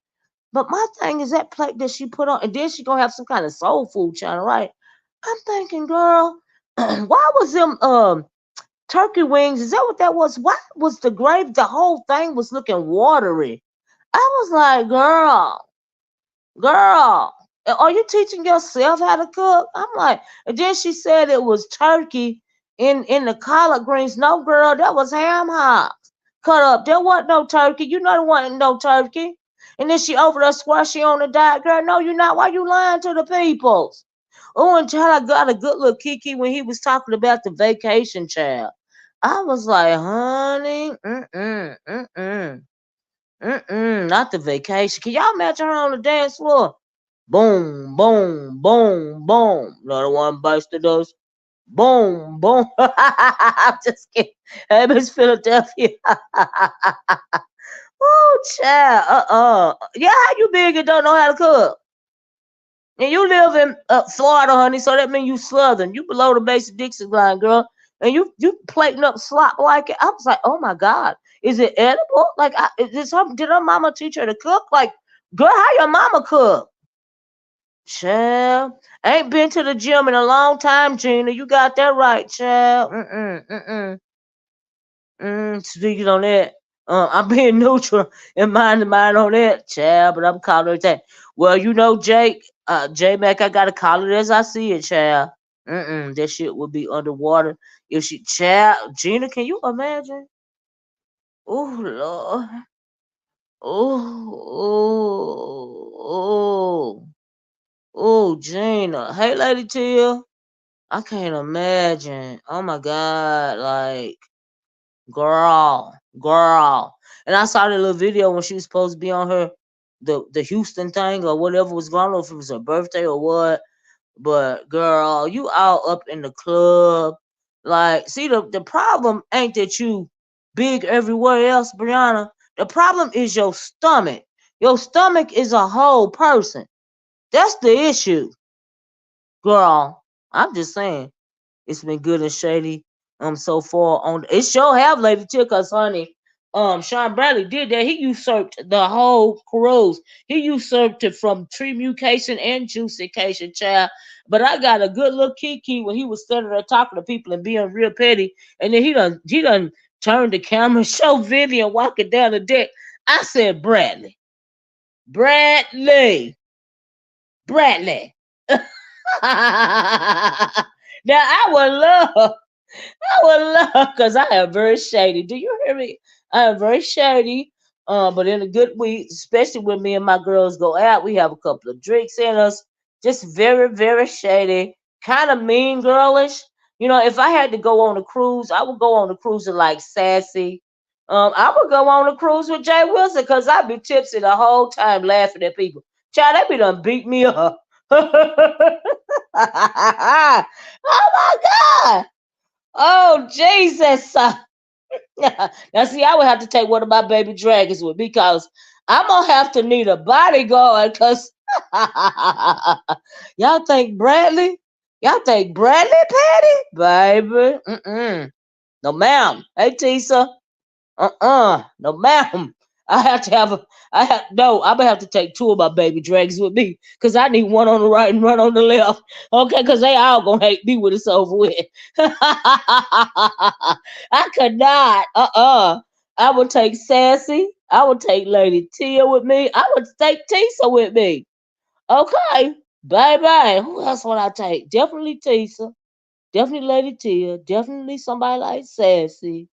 But my thing is that plate that she put on, and then she gonna have some kind of soul food channel, right? I'm thinking, girl, why was them turkey wings? Is that what that was? Why was the gravy? The whole thing was looking watery. I was like, girl, are you teaching yourself how to cook? I'm like, and then she said it was turkey in the collard greens. No, girl, that was ham hocks cut up. There wasn't no turkey. You know there wasn't no turkey. And then she over there squashy on the diet, girl. No, you're not. Why you lying to the peoples? Oh, and child, I got a good little kiki when he was talking about the vacation, child. I was like, honey, not the vacation. Can y'all imagine her on the dance floor? Boom, boom, boom, boom. Another one bites the dust. Boom, boom. I'm just kidding. Hey, Miss Philadelphia. Oh, child. Yeah, how you big and don't know how to cook? And you live in Florida, honey, so that means you Southern. You below the basic Dixie line, girl. And you plating up slop like it. I was like, oh my God, is it edible? Like, did her mama teach her to cook? Like, girl, how your mama cook? Child, ain't been to the gym in a long time, Gina. You got that right, child. Speaking on that, I'm being neutral and mind on that, child. But I'm calling it that. Well, Jake, J Mac, I gotta call it as I see it, child. That shit would be underwater if she, child. Gina, can you imagine? Oh Lord. Oh, Gina. Hey, Lady Tia. I can't imagine. Oh my God, like, girl. And I saw the little video when she was supposed to be on her the Houston thing or whatever was going on, if it was her birthday or what. But girl, you all up in the club, Like, see, the problem ain't that you big everywhere else, Brianna. The problem is your stomach. Your stomach is a whole person. That's the issue, girl. I'm just saying. It's been good and shady so far on it sure have Lady too, cause honey, Sean Bradley did that. He usurped the whole cruise. He usurped it from tree mutation and juicycation, child. But I got a good little kiki when he was standing there talking to people and being real petty, and then he done turned the camera, show Vivian walking down the deck. I said, Bradley, Bradley, Bradley. Now I would love I would love, because I am very shady. Do you hear me? I am very shady. But in a good week, especially when me and my girls go out, we have a couple of drinks in us. Just very, very shady. Kind of mean girlish. You know, if I had to go on a cruise, I would go on a cruise with like Sassy. I would go on a cruise with Jay Wilson because I'd be tipsy the whole time laughing at people. Child, they be done beat me up. Oh my God. Oh Jesus! Now see, I would have to take one of my baby dragons with me because I'm gonna have to need a bodyguard. Cause y'all think Bradley? Y'all think Bradley Patty? Baby, no ma'am. Hey Tisa, no ma'am. I have to have a. I have no. I'm gonna have to take two of my baby dragons with me because I need one on the right and one on the left. Okay, because they all gonna hate me when it's over with. I could not. I would take Sassy. I would take Lady Tia with me. I would take Tisa with me. Okay, bye bye. Who else would I take? Definitely Tisa. Definitely Lady Tia. Definitely somebody like Sassy.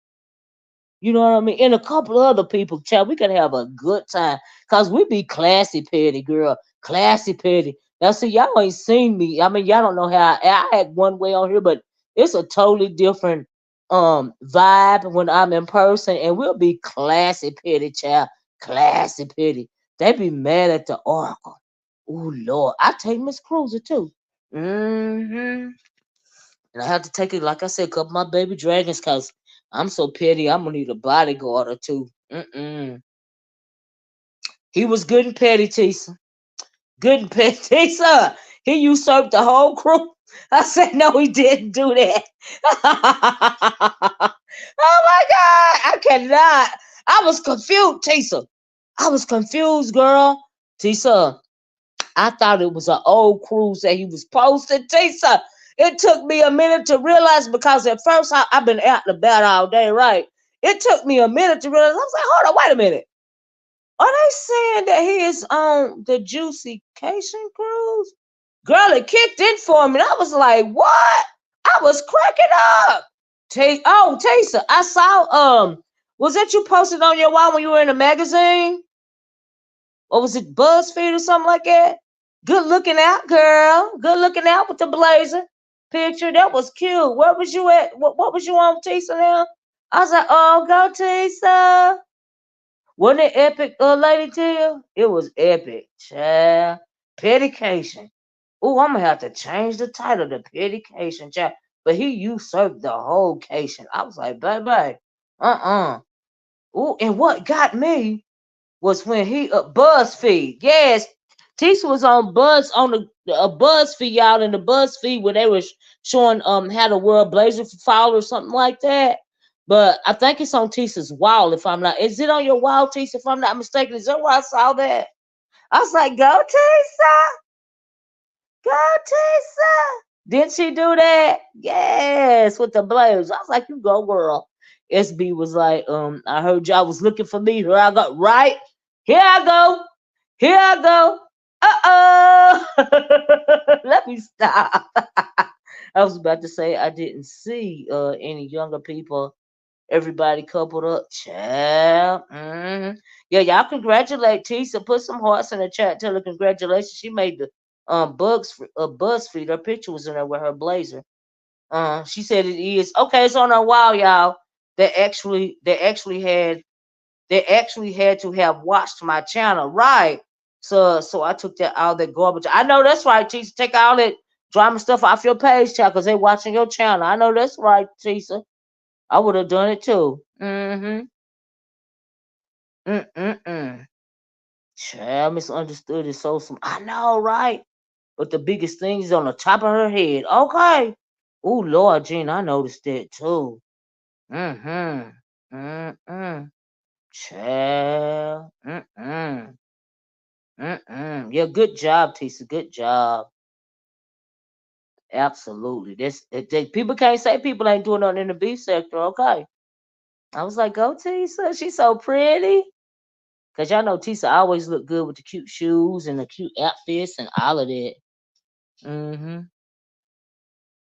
You know what I mean? And a couple of other people, child, we could have a good time. Cause we be classy petty, girl. Classy petty. Now see, y'all ain't seen me. I mean, y'all don't know how I act one way on here, but it's a totally different vibe when I'm in person, and we'll be classy petty, child. Classy petty. They be mad at the Oracle. Oh Lord. I take Miss Cruiser too. Mm-hmm. And I have to take it, like I said, a couple of my baby dragons, cause I'm so petty. I'm gonna need a bodyguard or two. He was good and petty, Tisa. Good and petty, Tisa. He usurped the whole crew. I said no, he didn't do that. Oh my God, I cannot. I was confused, Tisa. I was confused, girl. Tisa, I thought it was an old cruise that he was posting. Tisa, it took me a minute to realize because at first I've been out and about all day, right? It took me a minute to realize. I was like, hold on, wait a minute. Are they saying that he is on the Juicycation cruise? Girl, it kicked in for me. And I was like, what? I was cracking up. Tisa, I saw was that you posted on your wall when you were in a magazine? Or was it BuzzFeed or something like that? Good looking out, girl. Good looking out with the blazer picture. That was cute. Where was you at? What was you on, Tisa now? I was like, oh, go Tisa. Wasn't it epic, Lady Tia? It was epic, child. Pettycation. Ooh, I'm gonna have to change the title to Pettycation, child. But he usurped the whole cation. I was like, bye. Ooh, and what got me was when he BuzzFeed. Yes, Tisha was on the BuzzFeed, y'all, in the BuzzFeed where they were showing how the world blazer fall or something like that. But I think it's on Tisha's wall. If I'm not, is it on your wall, Tisha? If I'm not mistaken, is that where I saw that? I was like, go Tisha, go Tisha. Didn't she do that? Yes, with the blaze. I was like, you go, girl. SB was like, I heard y'all was looking for me. Here I go. Right? Here I go. Here I go. Uh-oh. Let me stop. I was about to say I didn't see any younger people. Everybody coupled up. Child. Yeah, y'all congratulate Tisa. Put some hearts in the chat. Tell her congratulations. She made the BuzzFeed. Her picture was in there with her blazer. She said it is. Okay, it's on her wall, y'all. They actually had to have watched my channel, right? So I took that all that garbage. I know that's right, Tisa. Take all that drama stuff off your page, child, because they watching your channel. I know that's right, Tisa. I would have done it too. Mm-hmm. Mm-mm-mm. Child, misunderstood is so some. I know, right? But the biggest thing is on the top of her head. Okay. Oh, Lord, Gene, I noticed that too. Mm-hmm. Mm-mm. Child. Mm-mm. Mm-mm. Yeah, good job, Tisa. Good job. Absolutely. People can't say people ain't doing nothing in the beef sector. Okay. I was like, go Tisa. She's so pretty. Cause y'all know Tisa always look good with the cute shoes and the cute outfits and all of that. Mm-hmm.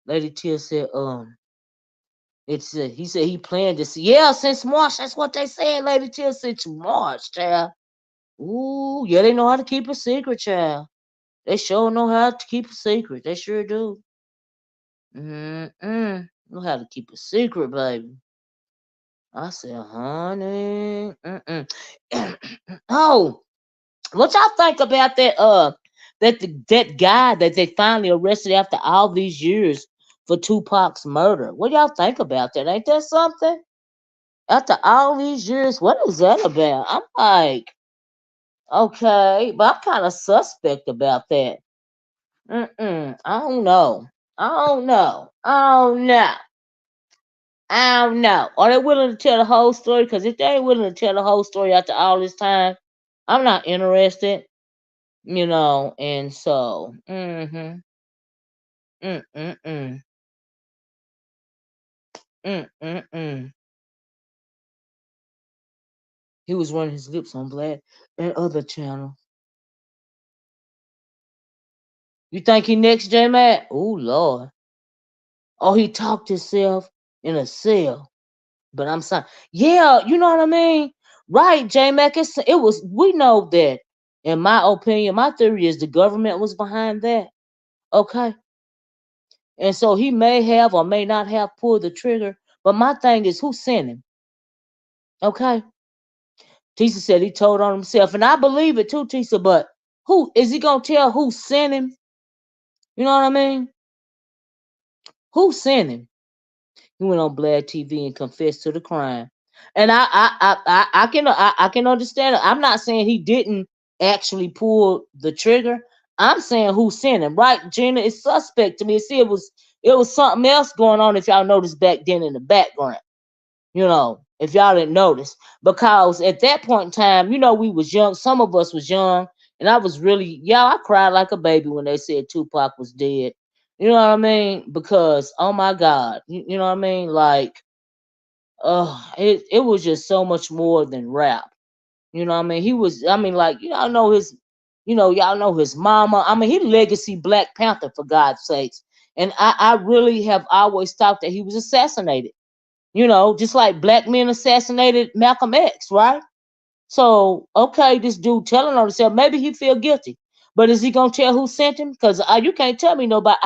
Lady Tia said, he said he planned this. Yeah, since March. That's what they said. Lady Tia said to March, child. Ooh, yeah, they know how to keep a secret, child. They sure know how to keep a secret. They sure do. Mm-mm. Know how to keep a secret, baby. I said, honey. Mm-mm. Oh, what y'all think about that? That guy that they finally arrested after all these years for Tupac's murder. What y'all think about that? Ain't that something? After all these years, what is that about? I'm like, okay, but I'm kind of suspect about that. I don't know. I don't know. I don't know. I don't know. Are they willing to tell the whole story? Because if they ain't willing to tell the whole story after all this time, I'm not interested. And so, mm, mm, mm, mm. He was running his lips on Black and other channels. You think he next, J Mac? Oh Lord. Oh, he talked himself in a cell. But I'm sorry. Yeah, you know what I mean? Right, J Mac. It was we know that in my opinion, my theory is the government was behind that. Okay. And so he may have or may not have pulled the trigger. But my thing is who sent him? Okay. Tisa said he told on himself. And I believe it too, Tisa, but who is he gonna tell who sent him? You know what I mean? Who sent him? He went on Black TV and confessed to the crime. And I can understand it. I'm not saying he didn't actually pull the trigger. I'm saying who sent him, right? Gina, it's suspect to me. See, it was something else going on if y'all noticed back then in the background. If y'all didn't notice. Because at that point in time, we was young. Some of us was young. And I was really, I cried like a baby when they said Tupac was dead. You know what I mean? Because, oh my God. You know what I mean? Like, it was just so much more than rap. You know what I mean? He was, I mean, like, y'all know his mama. I mean, he legacy Black Panther, for God's sakes. And I really have always thought that he was assassinated. Just like black men assassinated Malcolm X, right? So, okay, this dude telling on himself, maybe he feel guilty. But is he gonna tell who sent him? Because you can't tell me nobody.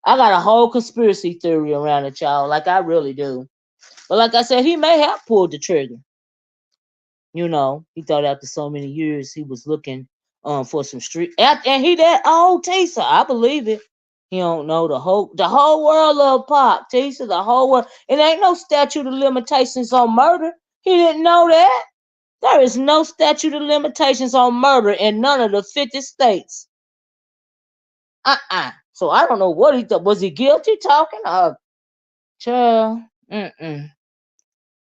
I got a whole conspiracy theory around it, y'all. Like I really do. But like I said, he may have pulled the trigger. He thought after so many years he was looking for some street and he that old Tisa. I believe it. He don't know the whole world love Pop, Tisa, the whole world. It ain't no statute of limitations on murder. He didn't know that. There is no statute of limitations on murder in none of the 50 states. So I don't know what he thought. Was he guilty talking? Child. Mm-mm.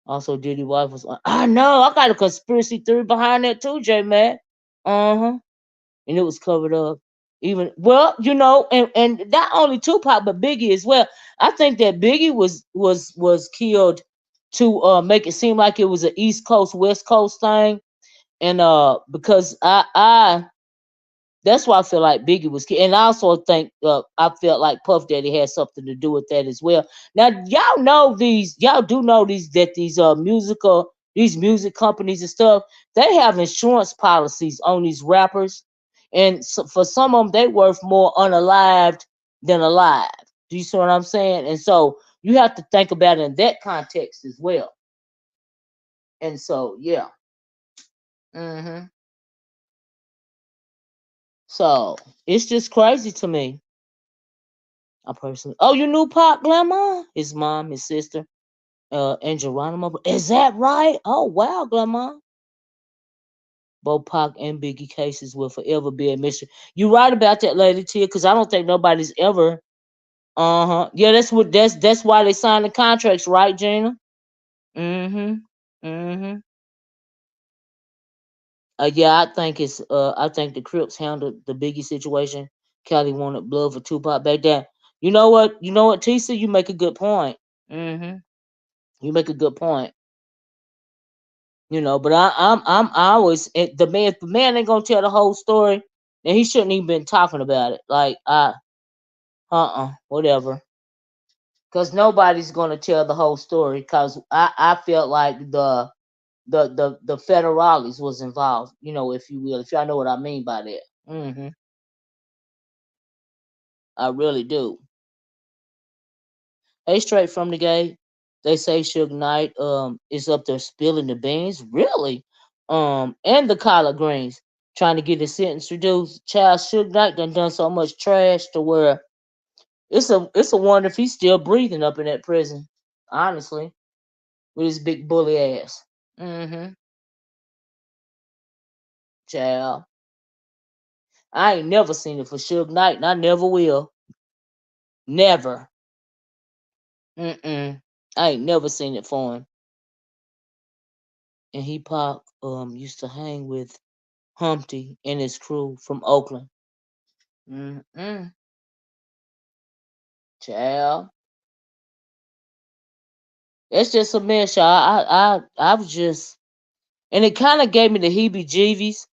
Also, Diddy wife was on. I know. I got a conspiracy theory behind that too, J Matt. Uh-huh. And it was covered up. Even and not only Tupac but Biggie as well. I think that Biggie was killed to make it seem like it was an East Coast West Coast thing, and because I that's why I feel like Biggie was killed, and I also think I felt like Puff Daddy had something to do with that as well. Now y'all do know these music companies and stuff, they have insurance policies on these rappers, and so for some of them they worth more unalived than alive. Do you see what I'm saying? And so you have to think about it in that context as well. And so yeah. hmm So it's just crazy to me. I personally. Oh, you knew Pop Grandma? His mom, his sister, and Geronimo. Is that right? Oh wow, Grandma. Both Pac and Biggie cases will forever be a mystery. You right about that, Lady T, because I don't think nobody's ever. Uh huh. Yeah, that's why they signed the contracts, right, Gina? Mm hmm. Mm hmm. Yeah, I think the Crips handled the Biggie situation. Kelly wanted blood for Tupac back then. You know what? You know what, Tisa? You make a good point. Hmm. You make a good point. But I always the man. If the man ain't gonna tell the whole story, then he shouldn't even been talking about it. Like whatever. Cause nobody's gonna tell the whole story. Cause I felt like the federales was involved. If you will, if y'all know what I mean by that. I really do. Hey, straight from the gate. They say Suge Knight is up there spilling the beans. Really? And the collard greens. Trying to get his sentence reduced. Child Suge Knight done so much trash to where it's a wonder if he's still breathing up in that prison. Honestly. With his big bully ass. Mm-hmm. Child. I ain't never seen it for Suge Knight and I never will. Never. Mm-mm. I ain't never seen it for him. And he Pac used to hang with Humpty and his crew from Oakland. Mm-mm. Child. It's just a mess, y'all. I was just, and it kind of gave me the heebie-jeebies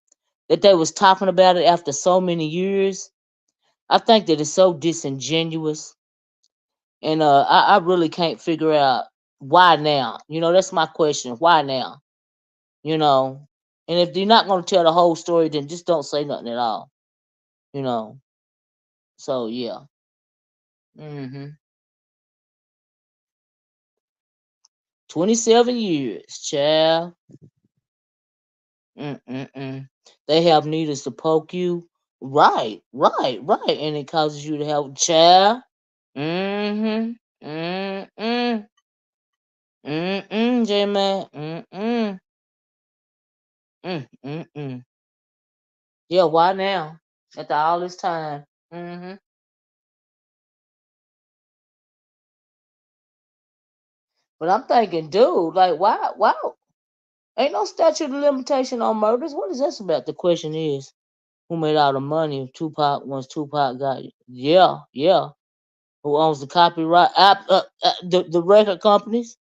that they was talking about it after so many years. I think that it's so disingenuous, and I really can't figure out why now. That's my question. Why now? You know, and if you're not gonna tell the whole story, then just don't say nothing at all. You know. So yeah. 27 years, child. Mm-mm-mm. They have needles to poke you. Right, right, right. And it causes you to have a child. Mm-hmm. Mm-mm. Mm-mm, J-Man. Mm-mm. Mm-mm-mm. Yeah, why now? After all this time. Mm-hmm. But I'm thinking, dude, like, why? Ain't no statute of limitation on murders. What is this about? The question is, who made all the money if Tupac once Tupac got it? Yeah, yeah. Who owns the copyright the record companies.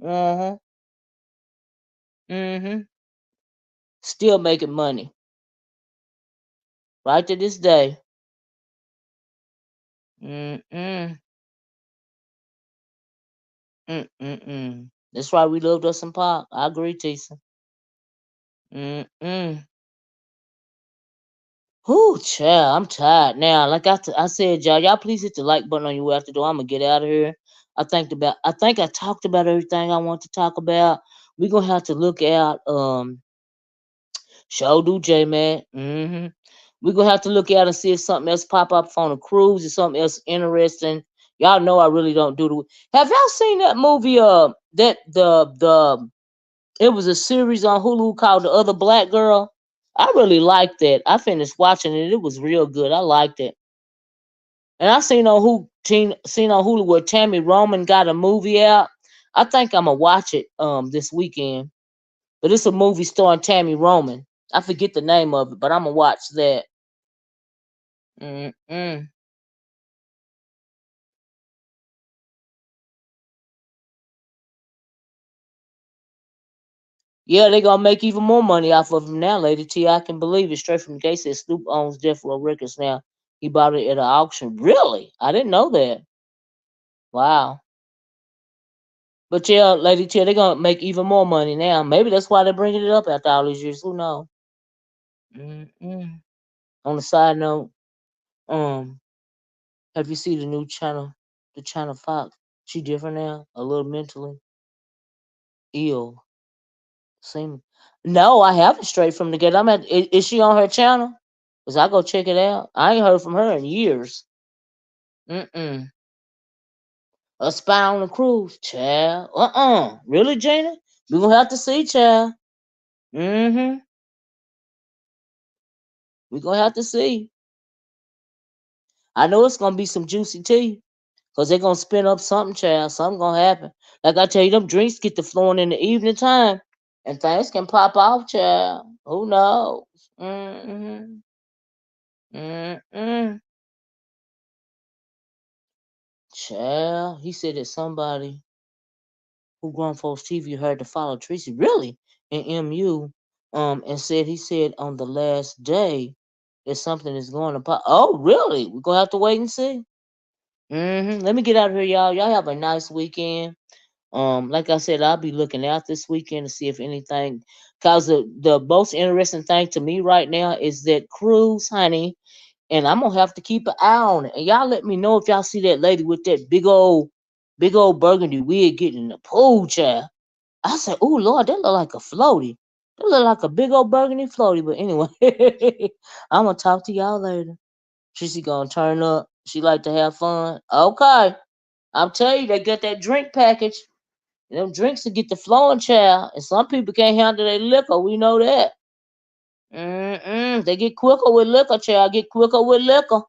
Uh-huh. Mm-hmm. Still making money right to this day. Mm-mm. Mm-mm-mm. That's why we loved us some pop. I agree, Tisa. Mm-mm. Whoo, child, I'm tired now. Like I said, y'all please hit the like button on your way out the door. I'm gonna get out of here. I think I talked about everything I want to talk about. We're gonna have to look out show do J man. We're gonna have to look out and see if something else pop up on a cruise or something else interesting. Y'all know I really don't do the. Have y'all seen that movie? That the it was a series on Hulu called The Other Black Girl. I really liked that. I finished watching it. It was real good. I liked it. And I seen on Hulu where Tammy Roman got a movie out. I think I'm gonna watch it this weekend. But it's a movie starring Tammy Roman. I forget the name of it, but I'm gonna watch that. Mm-mm. Yeah, they gonna make even more money off of him now, Lady T. I can believe it. Straight from the gate said Snoop owns Death Row Records now. He bought it at an auction. Really? I didn't know that. Wow. But yeah, Lady T, they gonna make even more money now. Maybe that's why they're bringing it up after all these years. Who knows? Mm-mm. On the side note, um, have you seen the new channel, the channel Fox? She different now, a little mentally ill. Seem. No, I haven't straight from the gate. Is she on her channel? Cause I go check it out. I ain't heard from her in years. Mm-mm. A spy on the cruise, child. Really, Jana? We gonna have to see, child. Mm-hmm. We gonna have to see. I know it's gonna be some juicy tea. Cause they're gonna spin up something, child. Something gonna happen. Like I tell you, them drinks get to flowing in the evening time. And things can pop off, child. Who knows? Mm-hmm. Mm-mm. Child. He said that somebody who grown folks TV heard to follow Tracy really in MU. And said he said on the last day that something is going to pop. Oh, really? We're gonna have to wait and see. Let me get out of here, y'all. Y'all have a nice weekend. Like I said, I'll be looking out this weekend to see if anything. Cause the most interesting thing to me right now is that cruise, honey, and I'm gonna have to keep an eye on it. And y'all let me know if y'all see that lady with that big old burgundy wig getting in the pool, child. I said, "Oh Lord, that look like a floaty. That look like a big old burgundy floaty." But anyway, I'm gonna talk to y'all later. She gonna turn up. She like to have fun. Okay, I'm telling you, they got that drink package. Them drinks to get the flowing, child. And some people can't handle their liquor. We know that. They get quicker with liquor, child. Get quicker with liquor.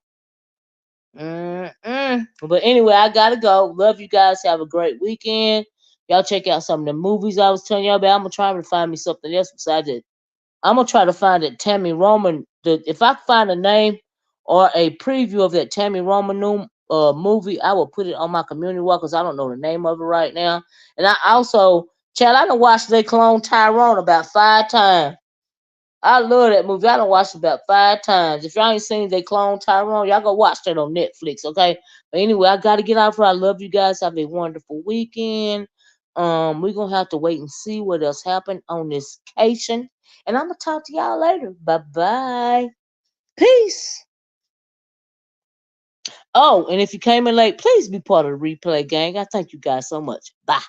But anyway, I gotta go. Love you guys. Have a great weekend. Y'all check out some of the movies I was telling y'all about. I'm gonna try to find me something else besides it. I'm gonna try to find that Tammy Roman. If I find a name or a preview of that Tammy Roman movie, I will put it on my community wall because I don't know the name of it right now. And I also, Chad, I done watched They Clone Tyrone about 5 times. I love that movie. I done watched it about 5 times. If y'all ain't seen They Clone Tyrone, y'all go watch that on Netflix, okay? But anyway, I gotta get out for. I love you guys. Have a wonderful weekend. We're gonna have to wait and see what else happened on this vacation. And I'm gonna talk to y'all later. Bye bye. Peace. Oh, and if you came in late, please be part of the replay gang. I thank you guys so much. Bye.